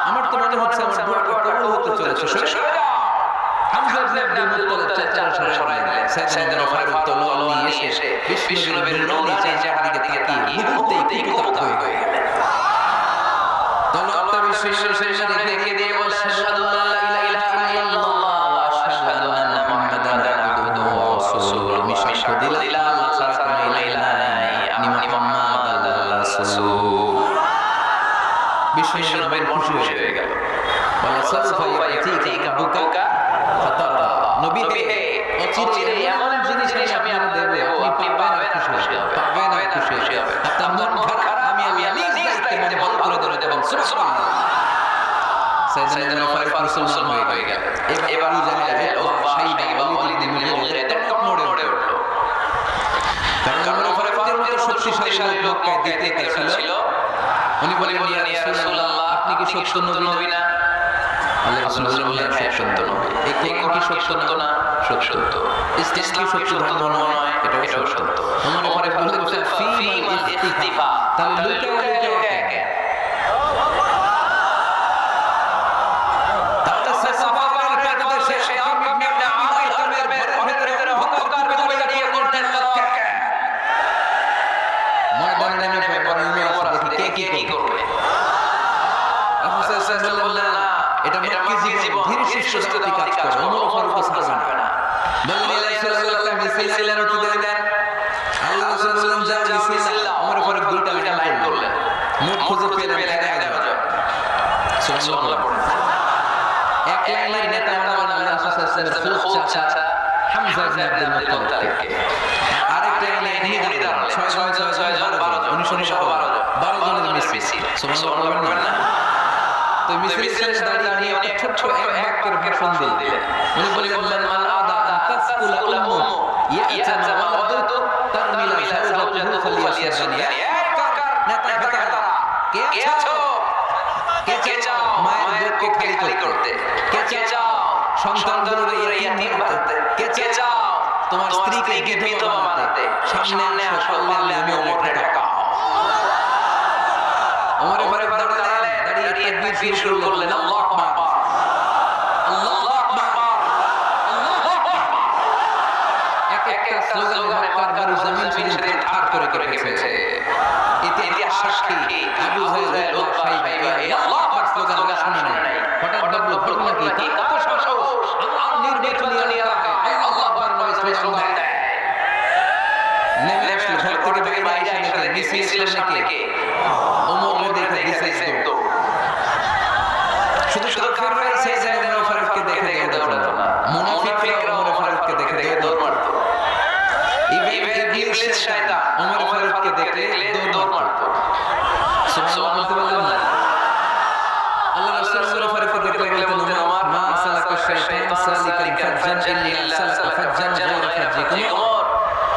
আমার তো মনে হচ্ছে আমার দোয়াটা কবুল হতে চলেছে। সরে যাও। হামজা ইবনে আব্দুল মুত্তালিব চাচা সরে গেলেন। সাইয়েদনা ফারুক তলোয়ার নিয়ে এসে বিশ্ব নবীর নূরানি চেহারার দিকে তাকিয়ে মুহূর্তেই কুপিত হয়ে গেলেন। তলোয়ারটা বিশ্ব নবীর রেখে দিয়ে বললেন, আশহাদু আল্লা ইলাহা ইল্লাল্লাহ ওয়া আশহাদু আন্না মুহাম্মাদান আবদুহু ওয়া রাসূলুহু। আমি সাক্ষ্য দিলাম আল্লাহ ছাড়া কোনো ইলাহ নাই, আমি মুহাম্মদ আল্লাহর রাসূল। বিশ্ব নবীর মন খুশি হয়ে গেল। ওয়ালা সাউফা ইয়াতিকা রাব্বুকা ফাতারদা। নবী অচিরে এমন জিনিস আমি আপনাকে দেব, আপনি পাবেন আর খুশি হবেন। আপনার মন খারাপ, আমি আল্লাহ নিজ দায়িত্বে মন ভালো করে দেব। সুবহানাল্লাহ। সাইয়েদনা ফারুক মুসলমান হয়ে গেল। এবার আবু জাহল ও শাইবা ওয়ালিদ ইবনে মুগীরা নড়ে উঠল। কারণ ফারুকের মতো শক্তিশালী লোক মক্কায় দ্বিতীয় ছিল। উনি বললেন, ইয়া রাসূলুল্লাহ, আপনি কি সত্য নবী না? আল্লাহ রাসূল বললেন, হ্যাঁ সত্য নবী। এই কোরআন কি সত্য না? সত্য। ইসলাম কি সত্য ধর্ম নয়? এটাও সত্য। ওমর বললেন, ফিল ইখতিফা, তাহলে লুকায় কেন? কি করবে? এটা মক্কি জীবন, ধীর সুস্থ দাওয়াতি কাজ করো, ওমর ফারুক ছাড়বে না। বললেন ইয়া রাসূলুল্লাহ মিছিলের অনুমতি দেন। আল্লাহ রাসূল বললেন যাও বিসমিল্লাহ। ওমর ফারুক দুইটা লাইন করলেন, মুখ খুঁজে পেলেন 11,000। সুবহানাল্লাহ। এক লাইনের নেতা বানালেন আল্লাহ রাসূল সাল্লাল্লাহু আলাইহি ওয়াসাল্লামের খুব চাচা হামজা ইবনে আব্দুল মুত্তালিবকে। আরেকটা লাইনে নিয়ে দাঁড়ালেন 6 জন 12 জন 12 জনের মিছিল। সুবহানাল্লাহ না। তো মিছিলের দাঁড়িয়ে নিয়ে অনেক ছোট এক বাক্যের ভাষণ দিলেন। উনি বললেন মান আদা আন তাসকুলা উম্মু ইয়াতা ওয়ালাদু তারমিলা সাউজাতুহু ফালিয়াসজানি। নেতা নেতা কে আছো? কে চাও মায়ের বুককে খালি করতে? কে চাও সন্তানগুলোর ইয়াতীম বানাতে? কে চাও তোমার স্ত্রীকে বিধবা বানাতে? সামনে আসো, পারলে আমি ওমর টাকা। ওমর দাঁড়ালেন, দাঁড়িয়ে তাকবীর শুরু করলেন, আল্লাহু আকবার, আল্লাহু আকবার, আল্লাহু আকবার। একটা স্লোগানে মক্কার বারু জমিন সেদিন ঠাড় করে কেঁপেছে। ইতিহাস সাক্ষী আবু যায়েদ আল-শাইবাই আল্লাহু আকবার স্লোগান শুনে নাই। হঠাৎ ভাবলো ঘটনা কি? কত সাহস! আমার নির্বাচনী এলাকায় আল্লাহু আকবার নামে স্লোগান দেয়। নেমে আসলো ঘর থেকে বাইরে এসে মিছিলের সামনে কে? ওমর দেখে দিছে তো। শুধু কাফেররাই সেই জায়গায় ওমর ফারুককে দেখে দৌড়াতো না। মুনাফিকরা ওমর ফারুককে দেখে দৌড় মারতো। ইবলিস শয়তান ওমর ফারুককে দেখলে দৌড় মারতো। সুবহানাল্লাহ বলতে বললেন না। আল্লাহ রাসূল ওমর ফারুককে দেখলে বলতেন মা সালাকা শাইতান সালিকান ফাজ্জান ইল্লা সালাকা ফাজ্জান গায়রা ফাজ্জিকুম।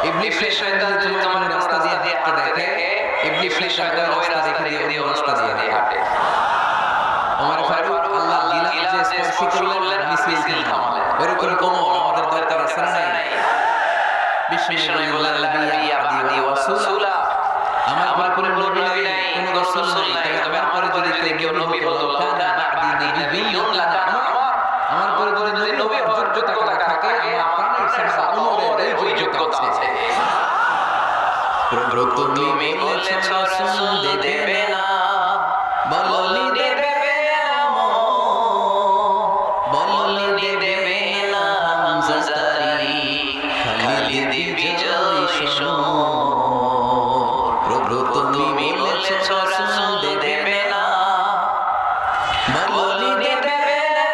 ইবলিস শয়তান যদি তোমার রাস্তা দিয়ে হাঁটতে দেখে, ইবলিস শয়তান ওই রাস্তা দেখে দিয়ে ওই রাস্তা দিয়ে হাঁটে। ওমর ফারুক আল্লাহ লীলা যে স্পর্শ করলেন মিছিল থামালেন। ওরকম আমাদের দরকার আছে না নাই? বিশ্বনবী বললেন লা আদি ওয়া রাসূলা, আমার পরে কোনো নবী নাই, কোনো রাসূল নাই। তবে আমার পরে যদি কেউ নবী হতো কানা বাদি নাবিয়্যুন লানা আমার পরে যদি নবী হওয়ার যোগ্যতা থাকে, আমার প্রাণের সাথে ওমরের ওই যোগ্যতা আছে। তুমি বলেছ রাসূল দেবে না, বলনি দেবে না, বলনি দেবে না হামজা তারি খালিদ বিজয় শোনো। প্রভু তুমি বলেছ রাসূল দেবে না, বলনি দেবে না,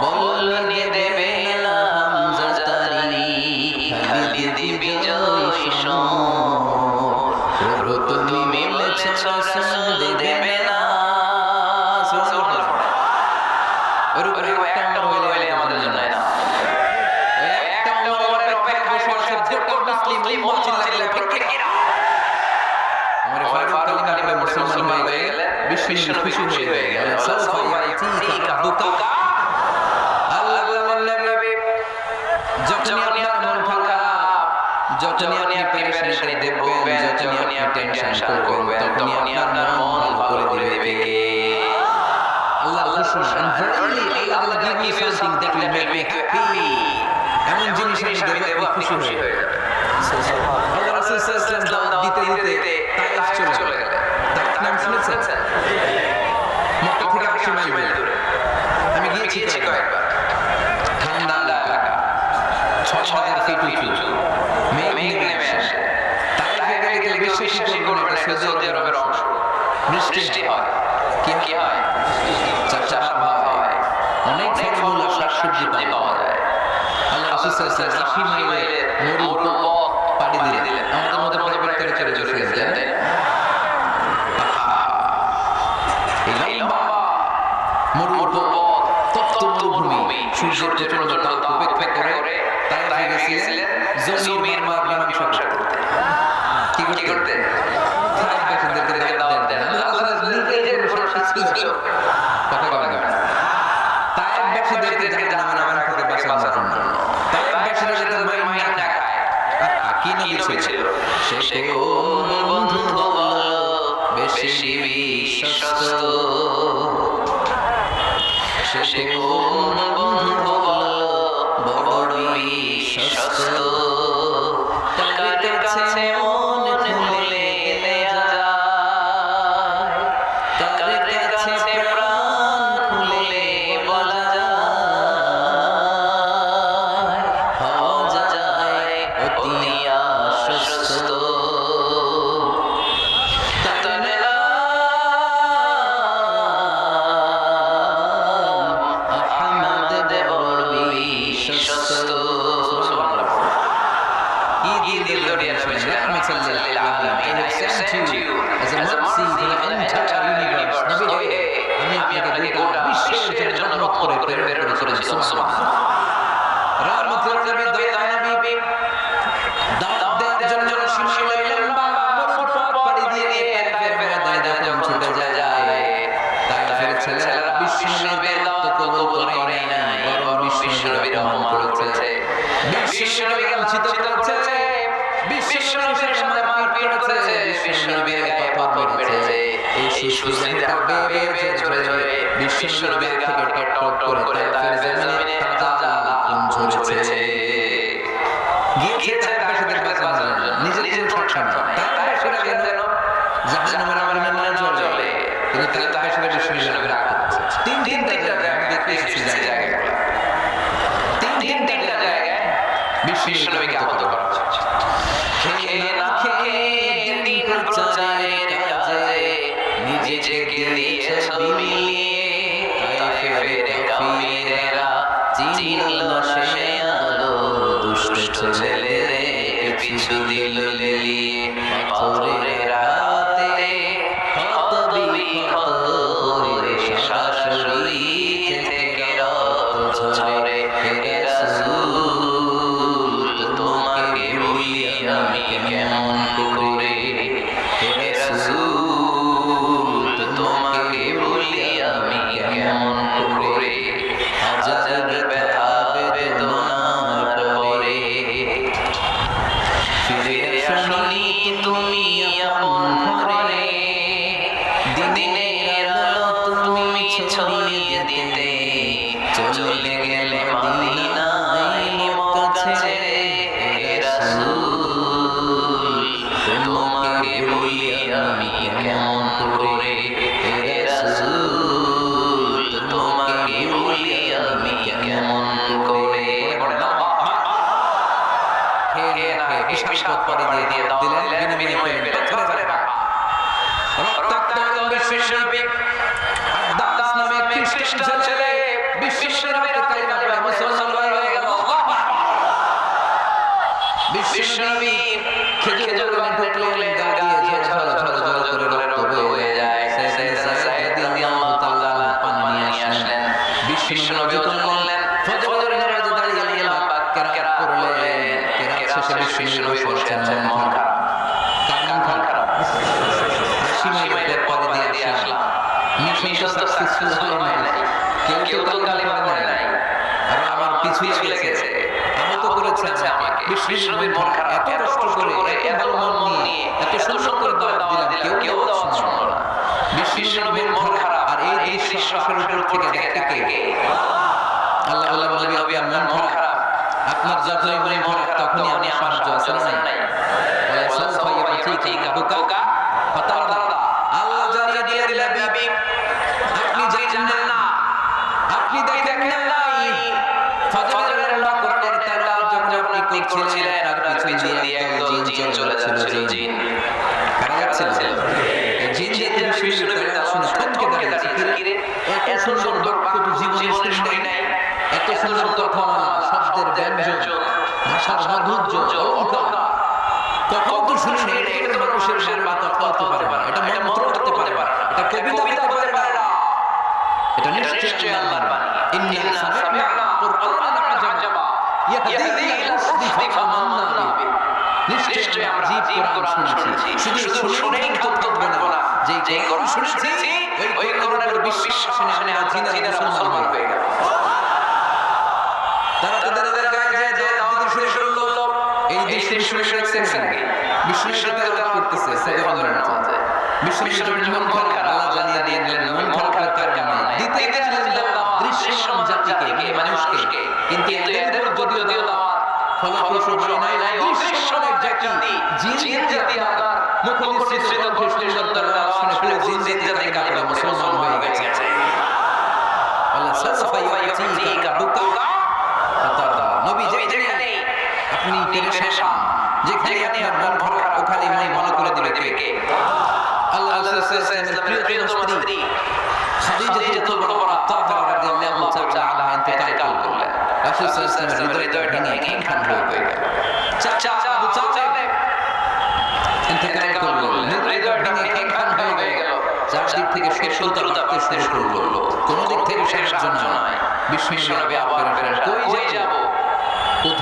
বলনি দেবে না হামজা তারি খালিদ বিজয় শোনো। প্রভু তুমি বলেছ রাসূল দেবে না। ওরকম একটা হইলে আমাদের জন্য না। একটা ওমরের অপেক্ষায় বসে আছে দুটো মুসলিম উম্মাহ লাগলে ঠিক কিনা? ওমর ফারুক কালিমা মুসলমান হয়ে গেলে বিশ্বনবী খুশি হয়ে গেলেন। সাউফা ইয়াতিকা রাব্বুকা। আল্লাহ বললেন নবী যখনই আপনার মন খারাপ, যখনই আপনি পেরেশানিতে দেখবেন, যখনই আপনি টেনশন করবেন, তখনই আপনার মন ভালো করে দিবে আল্লাহ। ঘোষণা, আল্লাহ will give you something that will make you happy। এমন জিনিস আমি দেব, আপনি খুশি হয়ে যাবেন। আল্লাহ রাসূল সাল্লাল্লাহু আলাইহি ওয়াসাল্লাম দাওয়াত দিতে তায়েফ চলে গেলেন। তায়েফ নাম শুনেছেন? মক্কা থেকে 80 মাইল দূরে। আমি গিয়েছি কয়েকবার। ঠান্ডা এলাকা, 6000 ফিট উঁচু, মেঘ নেমে আসে। তায়েফে গেলে বেশি শীতল কোনো একটা সৌদি আরবের অংশ, বৃষ্টি হয়। কি হয়? চাষাবাদ হয়, অনেক ফলমূল শাকসবজি পাওয়া যায়। আল্লাহ রাসূল সাল্লাল্লাহু আলাইহি ওয়াসাল্লাম 80 মাইলের মরুর পথ পাড়ি দিলেন। আমাদের মতো প্রাইভেট কারে চলে যেতেন, তাই না? এই লম্বা মরুর পথ, তপ্ত মরুভূমি, সূর্যের প্রচন্ড তাপ উপেক্ষা করে তায়েফে গেছিলেন জমির মীমাংসা করতে। কি করতে? তায়েফ বাসিন্দাদেরকে দাওয়াত দেন। আল্লাহ নিজের ছিল কথা বলা যাবে না। তায়েফ বাসীদেরকে জাহান্নামের আগুন থেকে বাঁচানোর জন্য। তায়েফ বাসীরা যাতে মাইর না খায়। কি নবী ছিল? সে কোন বন্ধু হলো বেশি বিশ্বস্ত, সে কোন বন্ধু হলো বড় বিশ্বস্ত, তার কাছে মন খুলে দেয়া যায়, তার কাছে প্রাণ খুলে দিল দরিয়া নবী ছিলেন রাহমাতুল লিল আলামিন। I have sent you as a mercy to the entire universe. নবী হে, আমি আপনাকে গোটা বিশ্বের জন্য রহমত করে প্রেরণ করেছি। সুবহানাল্লাহ। রাহমাতুল নবী দয়া নবী দাওয়াত দেওয়ার জন্য সীমায় লম্বা মরুর পথ পাড়ি দিয়ে তায়েফের ময়দানে যখন ছুটে যায়, তায়েফের ছেলেরা বিশ্বনবীর দাওয়াত কবুল করে নাই, বরং বিশ্বনবীর অপমান করেছে, বিশ্বনবীকে লাঞ্ছিত করেছে, বিশ্বনবীর সাথে মারপিট করেছে, বিশ্বনবীর গায়ে পাথর মেরেছে। এই সুস্থিতিটা বেয়ে বেয়ে ঝরে ঝরে বিশ্বনবীর গা থেকে টপ টপ করে তায়েফের জমিনে তাজা আগুন ঝরেছে। গিয়েছে তায়েফের বাঁচানোর জন্য, নিজের সংসার তায়েফের সেটা যেন জাহান্নামের আগুনে না জ্বলে, কিন্তু তায়েফের বিশ্বনবীর আগুন তিনটা জায়গায় আমি দেখেছি জায়গাগুলো, তিনটা জায়গায় বিশ্বনবীকে আহত করা হচ্ছে। খেয়ে না খেয়ে দিন প্রচারের কাজে নিজেকে দিয়েছ বিলিয়ে, তায়েফের কাফিরেরা চিনল সে আলো, দুষ্ট ছেলেদের পিছু দিল লিলিয়ে, পাথরের হাতে ক্ষত বিক্ষত হয়ে শাশুড়ি থেকে রক্ত ঝরে। হে রাসূল তোমাকে ভুলি আমি কেমন করে, হে রাসূল তোমাকে ভুলি আমি কেমন করে, হাজার ব্যথা বেদনার পরে ফিরে আসনি তুমি আপন ঘরে, দিনের আলো তুমি ছড়িয়ে দিতে, চলে গেলে মদিনায় মক্কা ছেড়ে। হে রাসূল তোমাকে ভুলি আমি কেমন করে, হে রাসূল তোমাকে ভুলি আমি কেমন করে। খেয়ে না খেয়ে বিশাল পথ পাড়ি দিয়ে দিলেন, বিনিময়ে পেলেন পাথরের হাড়। রক্তাক্ত বিশ্বনবী আব্বাস নামে খ্রিস্টান ছেলে বিশ্বনবীর কালিমা পড়ে মুসলমান হয়ে গেল। বিশ্বনবী খেজুর গাছে ঢুকলেন, গা দিয়ে ঝরঝর ঝরঝর করে রক্ত বয়ে যায়। সাইয়েদনা সাইয়েদ রাদিয়াল্লাহু তাআলা পানি নিয়ে আসলেন, বিশ্বনবী যতন করলেন, ফজরের নামাজে দাঁড়িয়ে লম্বা কেরাত করলেন। কেরাত শেষে বিশ্বনবী বসেছেন, মন খারাপ। কার খারাপ? সীমায় পথ দিয়ে আসলাম, মিশন তো সাকসেসফুল হয় নাই, কেউ কালিমা পড়ে নাই, আর আমার পিছু লেগেছে, আহত করেছে আমাকে। বিশ্বনবীর মন খারাপ, এত কষ্ট করে, এত মন নিয়ে, এত সুন্দর করে দাওয়াত দিলাম, কেউ দাওয়াত শুনলো না। বিশ্বনবীর মন খারাপ, আর এই দৃশ্য আকাশের উপর থেকে দেখতে কে? আল্লাহ বললেন, নবী আপনার মন খারাপ, আপনার যখনই মন খারাপ তখনই আমি সাহায্য আছে না নাই? ওয়াসাউফা ইয়াতিকা রাব্বুকা ফাতারদা। আল্লাহ জানিয়ে দিলেন, নবী আপনি জানেন না, আপনি দেখেন নাই, ফজরের লম্বা কোরআনের তেলাওয়াত যখন আপনি করছিলেন, আর পিছন দিয়ে একদল জিন চলে যাচ্ছিল। জিন কারা যাচ্ছিল? জিন যে বিশ্বনবীর তেলাওয়াত শুনে থমকে দাঁড়িয়েছে। এত সুন্দর বাক্য জীবনে শুনি নাই, এত সুন্দর কথামালা, শব্দের ব্যঞ্জন, ভাষার মাধুর্য, অলঙ্কার কখন তো শুনি নাই। এটা মানুষের কথা বলতে পারে না, এটা মন্ত্র করতে পারে না, এটা কবিতা বলতে পারে না, এটা নিশ্চয়ই আল্লাহর বাণী। ইন্না সামি'না কুরআনান আজাবা ইয়াহদি ইলা রাশদি ফামান্না বিহি। নিশ্চয়ই আমরা আজীব কোরআন শুনেছি, শুধু শুনেই কিন্তু থাকবো না, যে কোরআন শুনেছি ওই কোরআনের উপর বিশ্বাস এনে আমরা জিনেরা মুসলমান হয়ে গেল। তারা তাদের গায়ে যে দাওয়াত দিতে শুরু করলো, এই দৃশ্য শুনে দেখছেন নাকি? বিশ্বনবী তেলাওয়াত করতেছে সাহাবাদের মধ্যে, বিশ্বনবীর মন খারাপ, আল্লাহ জানিয়ে দিলেন মন খারাপ কারণ নাই, দিতে গেলেন দাওয়াত দৃশ্যমান জাতিকে, এই মানুষকে, কিন্তু এদের উপর যদিও দাওয়াত ফলপ্রসূ হয় নাই। দৃশ্যমান জাতি জিন জাতি আবার মুখনিসৃত কণ্ঠে সুন্দর দাওয়াত শুনে পুরো জিন জাতি কাপড়ে মুসলমান হয়ে গেছে। আল্লাহ সাউফা ইয়াতিকা রাব্বুকা ফাতারদা। নবী যেখানে আপনি পেরেশান, যেখানে আপনার মন খারাপ, ওখানে মনে করে দিবে কে? আল্লাহ রাসূলের প্রিয় স্ত্রী খাদিজাতুল কুবরা রাদিয়াল্লাহু তাআলা ইন্তেকাল করলেন। রাসূল সাল্লাল্লাহু আলাইহি ওয়াসাল্লাম হৃদয়টা ভেঙে খান হয়ে গেল। চাচা আবু চালে ইন্তেকাল করলেন, হৃদয়টা ভেঙে খান হয়ে গেল, চারদিক থেকে শত্রুতা বাড়তে শুরু করলো, কোন দিক থেকে সাহায্য নয়। বিশ্বনবী আবার ফেরেন, কই যাব,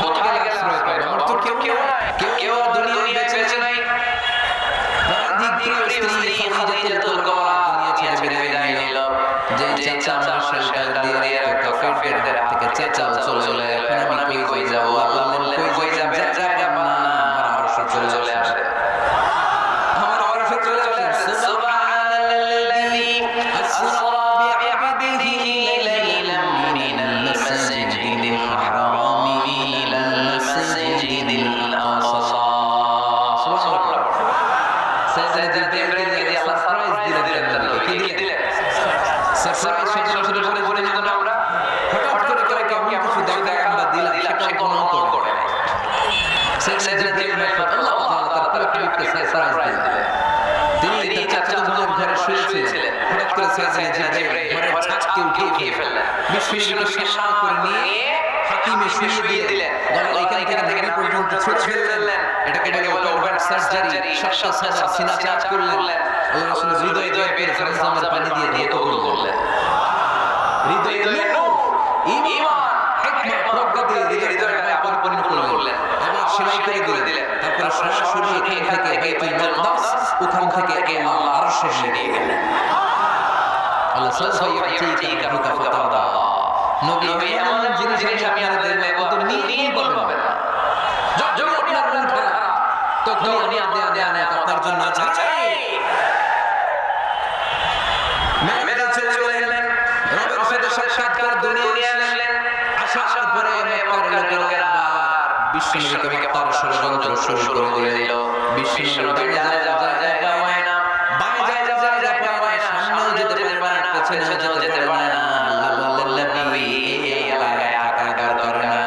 কোথায় গেলে আশ্রয় পাবো, আমার তো কেউ নাই, কেউ আর দুনিয়ায় বেঁচে নাই। স্ত্রী খাদিজাতুল কুবরা দুনিয়া ছেড়ে বিদায় নিল। যে চাচা আমার শেল্টার দিয়ে কাফেরদের হাত থেকে চাচাও চলে গেল, এখন আমি কই যাব? আল্লাহ বললেন, কই যাবেন? যাবেন না, আমার আরশে চলে আসে, আমার আরশে চলে আসে। সুবহানাল্লাযী আসরা বি'আবদিহি লাইলাম মিনাল মাসজিদিল হারামি ইলাল মাসজিদিল আকসা। সুবহানাল্লাহ। সাইয়েদনা জিবরাইল দিয়ে আল্লাহ সারপ্রাইজ দিলেন, কি দিলেন? সারপ্রাইজ শুধু বলে দিলাম আমরা, হঠাৎ করে কাউকে এমন কিছু দেখায় আমরা দিলাম, সেটা কোনো করে নাই। সাইয়েদনা জিবরাইল আল্লাহ তাআলা তার প্রিয়কে সারপ্রাইজ দিলেন। তিনি চাচা বোনের ঘরে শুয়েছিলেন, হঠাৎ করে সাইয়েদনা জিবরাইল ঘরের ছাদকে উঠিয়ে ফেললেন, বিশ্বনবীকে সামনে করে নিয়ে হাকিমে শুইয়ে দিলেন, গলা এখান থেকে নাভি পর্যন্ত ছুঁড়ে ফেললেন। এটাকে বলে ওপেন সার্জারি, শ্বাস সিনা চাপ করলেন। আল্লাহ রাসূল হৃদয়ে বের করে জামের পানি দিয়ে কবুল করলেন। হৃদয়ে নূর, ঈমান, হিকমত, প্রজ্ঞা দিয়ে হৃদয়টাকে পরিপূর্ণ করলেন, আবার সেলাই করে দিলেন। তারপর সরাসরি এখান থেকে বাইতুল মাকদাস, ওখান থেকে আল্লাহ আরশে নিয়ে গেলেন। আল্লাহ সাল্লাল্লাহু ফাতাদা, নবী এমন জিনিস আমি আপনাদের কত নিয়ে বলবেন না, যখন আপনার মন খারাপ তখন আমি আপনার জন্য চাই। মেরে চলে গেলেন, রবের সাথে সাক্ষাৎ করে দুনিয়ায় আসলেন। আসার পরে মক্কার লোকেরা আবার বিশ্বনবীকে তার ষড়যন্ত্র শুরু করে দিল। বিশ্বনবী জায়গা হয় না, বাঁয়ে জায়গা পায় না, সামনেও যেতে পারে না, পেছনেও যেতে পারে না। আল্লাহ বললেন, নবী এই এলাকায় থাকার দরকার নাই,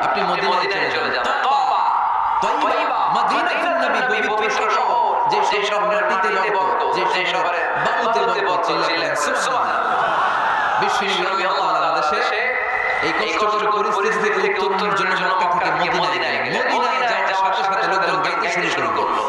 আপনি মদিনায় চলে যান। তয়বা মদিনাতুন নবী পবিত্র শহর, যে শহরে মাটিতে বর্গ, যে শহরে বালুতে বর্গ ছিলেন। সুবহানাল্লাহ। বিশ্বনবী আল্লাহ তাআলার আদেশে এই কষ্টকর পরিস্থিতি থেকে উত্তরণের জন্য মক্কা থেকে মদিনায় গেলেন। মদিনায় যাওয়ার সাথে সাথে লোকজন গাইতে শুরু করলো,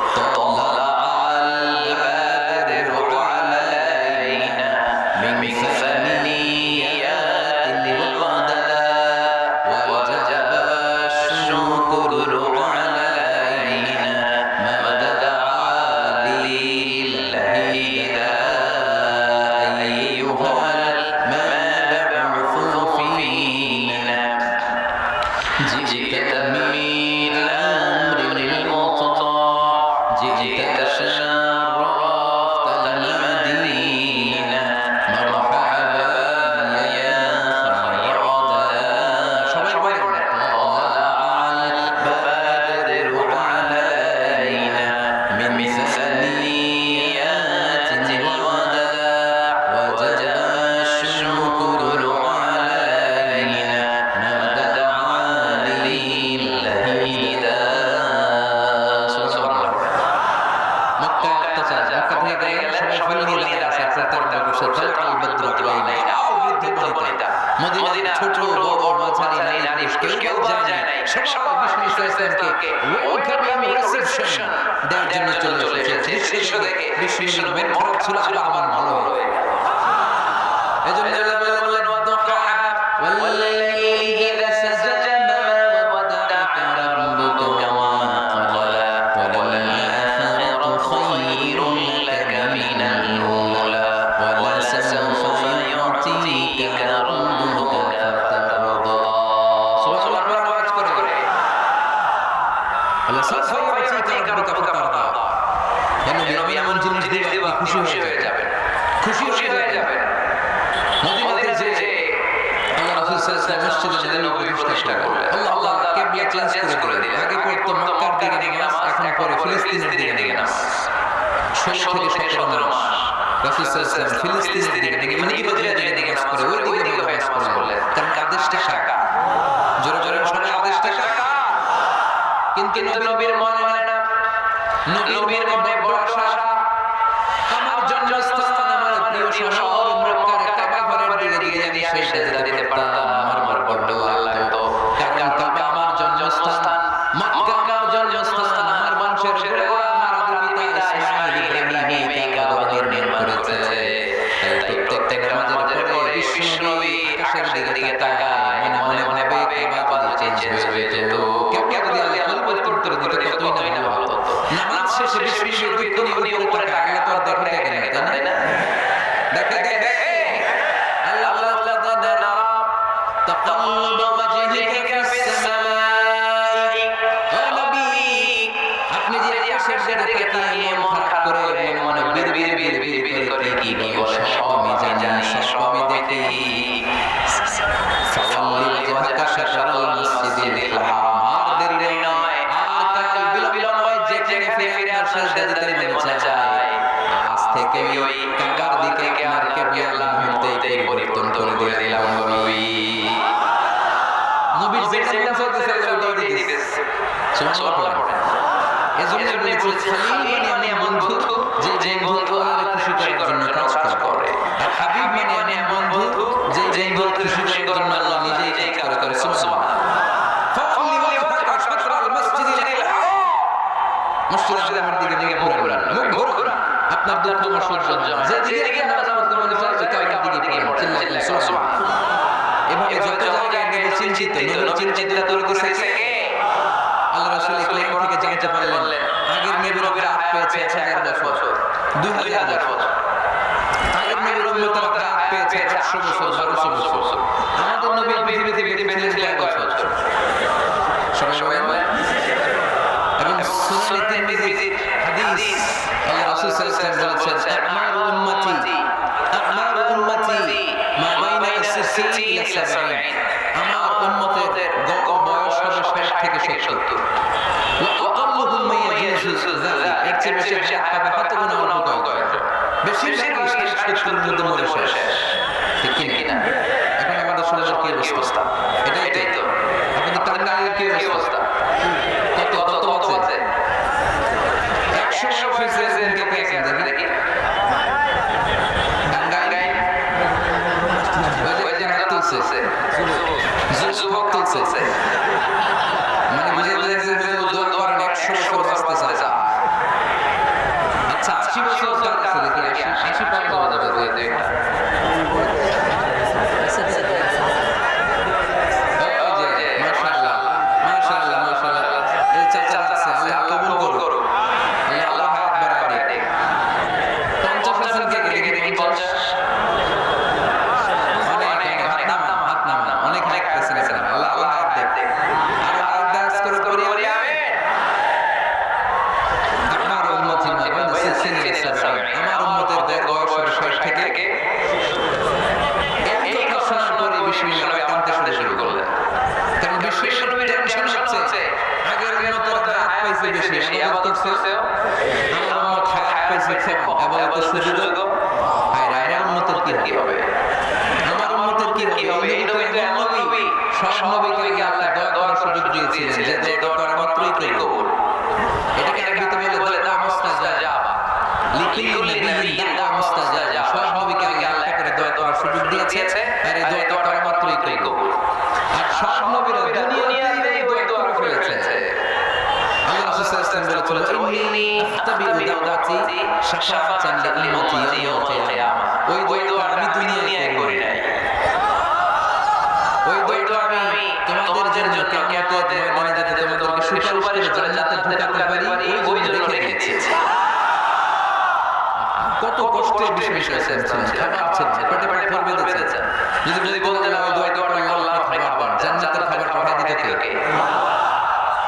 মদিনার ছোট বড় মাঝারি নারী কেউ যায় নাই, সবাই বিষ্ণু ইসলামকে ওয়েলকামিং রিসেপশন দেওয়ার জন্য চলে এসেছে। দৃশ্য দেখে বিষ্ণুর মন খারাপ ছিল, আমার ভালো হয়ে গেল। এজন্য আল্লাহ বললেন, ওয়াদুহা ওয়াল্লাইলি ইযা সাজা মা ওয়াদা'কা রাব্বুকা ওয়া মা ক্বালা ওয়াল আখিরাতু খায়রুন লাকা মিনাল উলা ওয়া লাসাউফা ইউ'তিকা রাব্বুকা ফাতারদা। সুবহানাল্লাহ। আওয়াজ করে আল্লাহ সাউফা ইউ'তিকা রাব্বুকা ফাতারদা। কেন নবী এমন জিনিস দিয়ে খুশি হয়ে যাবেন, খুশি হয়ে যাবেন। মদিনাতে যে আল্লাহ রাসূল সাল্লাল্লাহু আলাইহি ওয়াসাল্লাম মসজিদে প্রতিষ্ঠা করলেন, আল্লাহ তাআলা কিবলা চেঞ্জ করে দিলেন। আগে পড়তো মক্কার দিকে নামাজ, এখন পড়ে ফিলিস্তিনের দিকে নামাজ। 16 থেকে 17 মাস রাসূল সাল্লাল্লাহু আলাইহি ওয়াসাল্লাম ফিলিস্তিনের দিকে, মানে ইহুদিদের দিকে নামাজ পড়ে, ওই দিকে নামাজ পড়লেন। কারণ আদেশটা কার? জোরে জোরে সবাই আদেশটা কার? কিন্তু নবীর মনে হয় না, নবীর মনে বড় আশা, আমার জন্মস্থান, আমার প্রিয় শহর মক্কার কাবা ঘরের দিকে যদি আমি সেজদা দিতে পারতাম, আমার বড় ভালো লাগতো। কারণ কাবা আমার জন্মস্থান, মক্কা আমার আকাশের দিকে তাকিয়ে মন খারাপ করে মনে মনে বিড়বিড় করে কি বলে সব আমি জানি সব আমি দেখি ফাওয়াল্লি ওয়াজহাকা শাতরাল মসজিদিল হারাম আর দেরি নয় আর কাল বিলম্ব নয় যেখানে ফিরে আসার সাজদাতে মনে চায় আজ থেকে ওই কাবার দিকে আর কিবলা মুহূর্তেই পরিবর্তন করে দিলাম নবী নবীর যেটা চলতেছে ওইটাই দিতেছে সুবহানাল্লাহ এজন্য বলেছে খলিল মানে আমার বন্ধু যে বন্ধু আল্লাহর খুশি করার জন্য কাজ করে আর হাবিব মানে আমার বন্ধু যে বন্ধু খুশি করার জন্য আল্লাহ নিজেই কাজ করে সুবহানাল্লাহ ফাওয়াল্লি ওয়াজহাকা শাতরাল মসজিদিল হারাম মসজিদের আমার দিকে ঘোরান মুখ ঘোরান আপনার দুঃখ সহ্য যে দিকে নামাজ পড়তে মনে চায় ওই কাবার দিকে চিল্লাইলেন সুবহানাল্লাহ এভাবে যত জায়গায় নবী চিন্তিত তোর দিছে কে আল্লাহ রাসূল কোরআন থেকে জানতে পারলেন আগের নবীরা রাত পেয়েছে 1000 বছর 2000 বছর আগের নবীর উম্মতরা রাত পেয়েছে 100 বছর 1200 বছর আমাদের নবী পৃথিবীতে বেঁচে 1 বছর সবাই এবং সুনান তিরমিজির হাদিস আল্লাহ রাসূল সাল্লাল্লাহু আলাইহি ওয়াসাল্লাম বলেছেন আমারু উম্মতি মা বাইনা as-60 ila 70 আমার উম্মতের বয়স হবে 60 থেকে 70 ওয়া আকাল্লুহুম মান ইয়াজুজু যালিক এর চেয়ে বেশি পাবে কত গুণ অল্প বেশি 60 মধ্যে মরে শেষ ঠিক কি না এখন আমাদের সমাজের কি অবস্থা এটাই তো আমাদের টাঙ্গাইলের কি অবস্থা কত আছে 100 ফিসের দিকে দেখেন দেখি যুবক তুলছে মানে বুঝে বুঝে দোয়া করেন 100 বছর বাঁচতে চায় আচ্ছা 80 বছর কার আছে দেখি 80 পার হওয়া যাবে মাশাআল্লাহ এই চাচা আছে আল্লাহ কবুল করো আল্লাহ হায়াত বাড়ায় দেয় 50% কে দেখি 50 আমার উম্মতের বয়স 60 থেকে এই কথা শোনার পরে বিশ্বনবী কাঁদতে শুরু করলেন কারণ বিশ্বনবীর টেনশন হচ্ছে আগের উম্মতের হায়াত পাইছে বেশি আবার করছে আমার উম্মত হায়াত পাইছে কম আবার সুযোগ আমার উম্মতের কি হবে আমার উম্মতের কি হবে এই নবী তো এমন নবী সব নবীকে আল্লাহ দোয়া করার সুযোগ দিয়েছিলেন যে দোয়া করা মাত্রই কবুল এটাকে আরবিতে বলে দোয়া মুস্তাজাব লিকুল্লি নবিয়্যিন দাওয়া মুস্তাজাবা সব নবীকে আল্লাহ করে দোয়া করার সুযোগ দিয়েছে আর এই দোয়া করা মাত্রই কবুল আর সব নবীরা দুনিয়াতে ওই দোয়া করে ফেলেছে আল্লাহ রাসূল সাল্লাল্লাহু আলাইহি ওয়াসাল্লাম বলেছেন ইন্নী আফতাবি দাওয়াতি শাফাআতান লিউম্মতি ইয়াউমাল কিয়ামাহ ওই দোয়া আমি দুনিয়ায় করি নাই ওই দোয়া আমি তোমাদের জন্য কিয়ামতের ময়দানে যাতে তোমাদেরকে সুপারিশ করে জান্নাতে ঢোকাতে পারি ওই জন্য রেখে দিয়েছি কত কষ্টের বিষয় আছে খাবার ছেড়ে পেটে খাবার বেঁধেছে যদি বলতেন ওই দোয়া করে আল্লাহ খাবার পান জান্নাতের খাবার পাঠিয়ে দিতে কে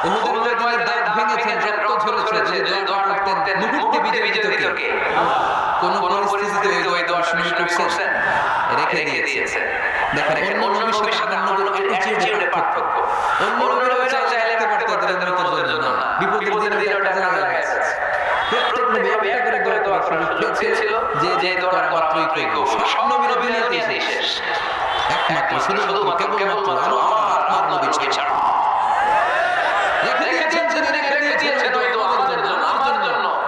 উহুদের ময়দানে দাঁত ভেঙেছেন রক্ত ঝরেছে যে দোয়া করতেন মুহূর্তে বিজয় দিত কে কোন পরিস্থিতিতে ওই দোয়া শুনে করছেন রেখে দিয়েছে দেখেন অন্য নবীর সাথে আমার নবীর অ্যাটিটিউডে পার্থক্য অন্য নবীরা চাইলে রাখতে পারতেন তাদের জন্য না বিপদের দিনে ওটা জানা গেছে প্রত্যেক নবী একটা করে দোয়া করার সুযোগ পেয়েছিল যে দোয়া মাত্রই কবুল সব নবীর দুনিয়াতেই শেষ একমাত্র শুধু কেবলমাত্র আপনার নবী ছাড়া রেখে দিয়েছেন ওই দোয়া আমাদের জন্য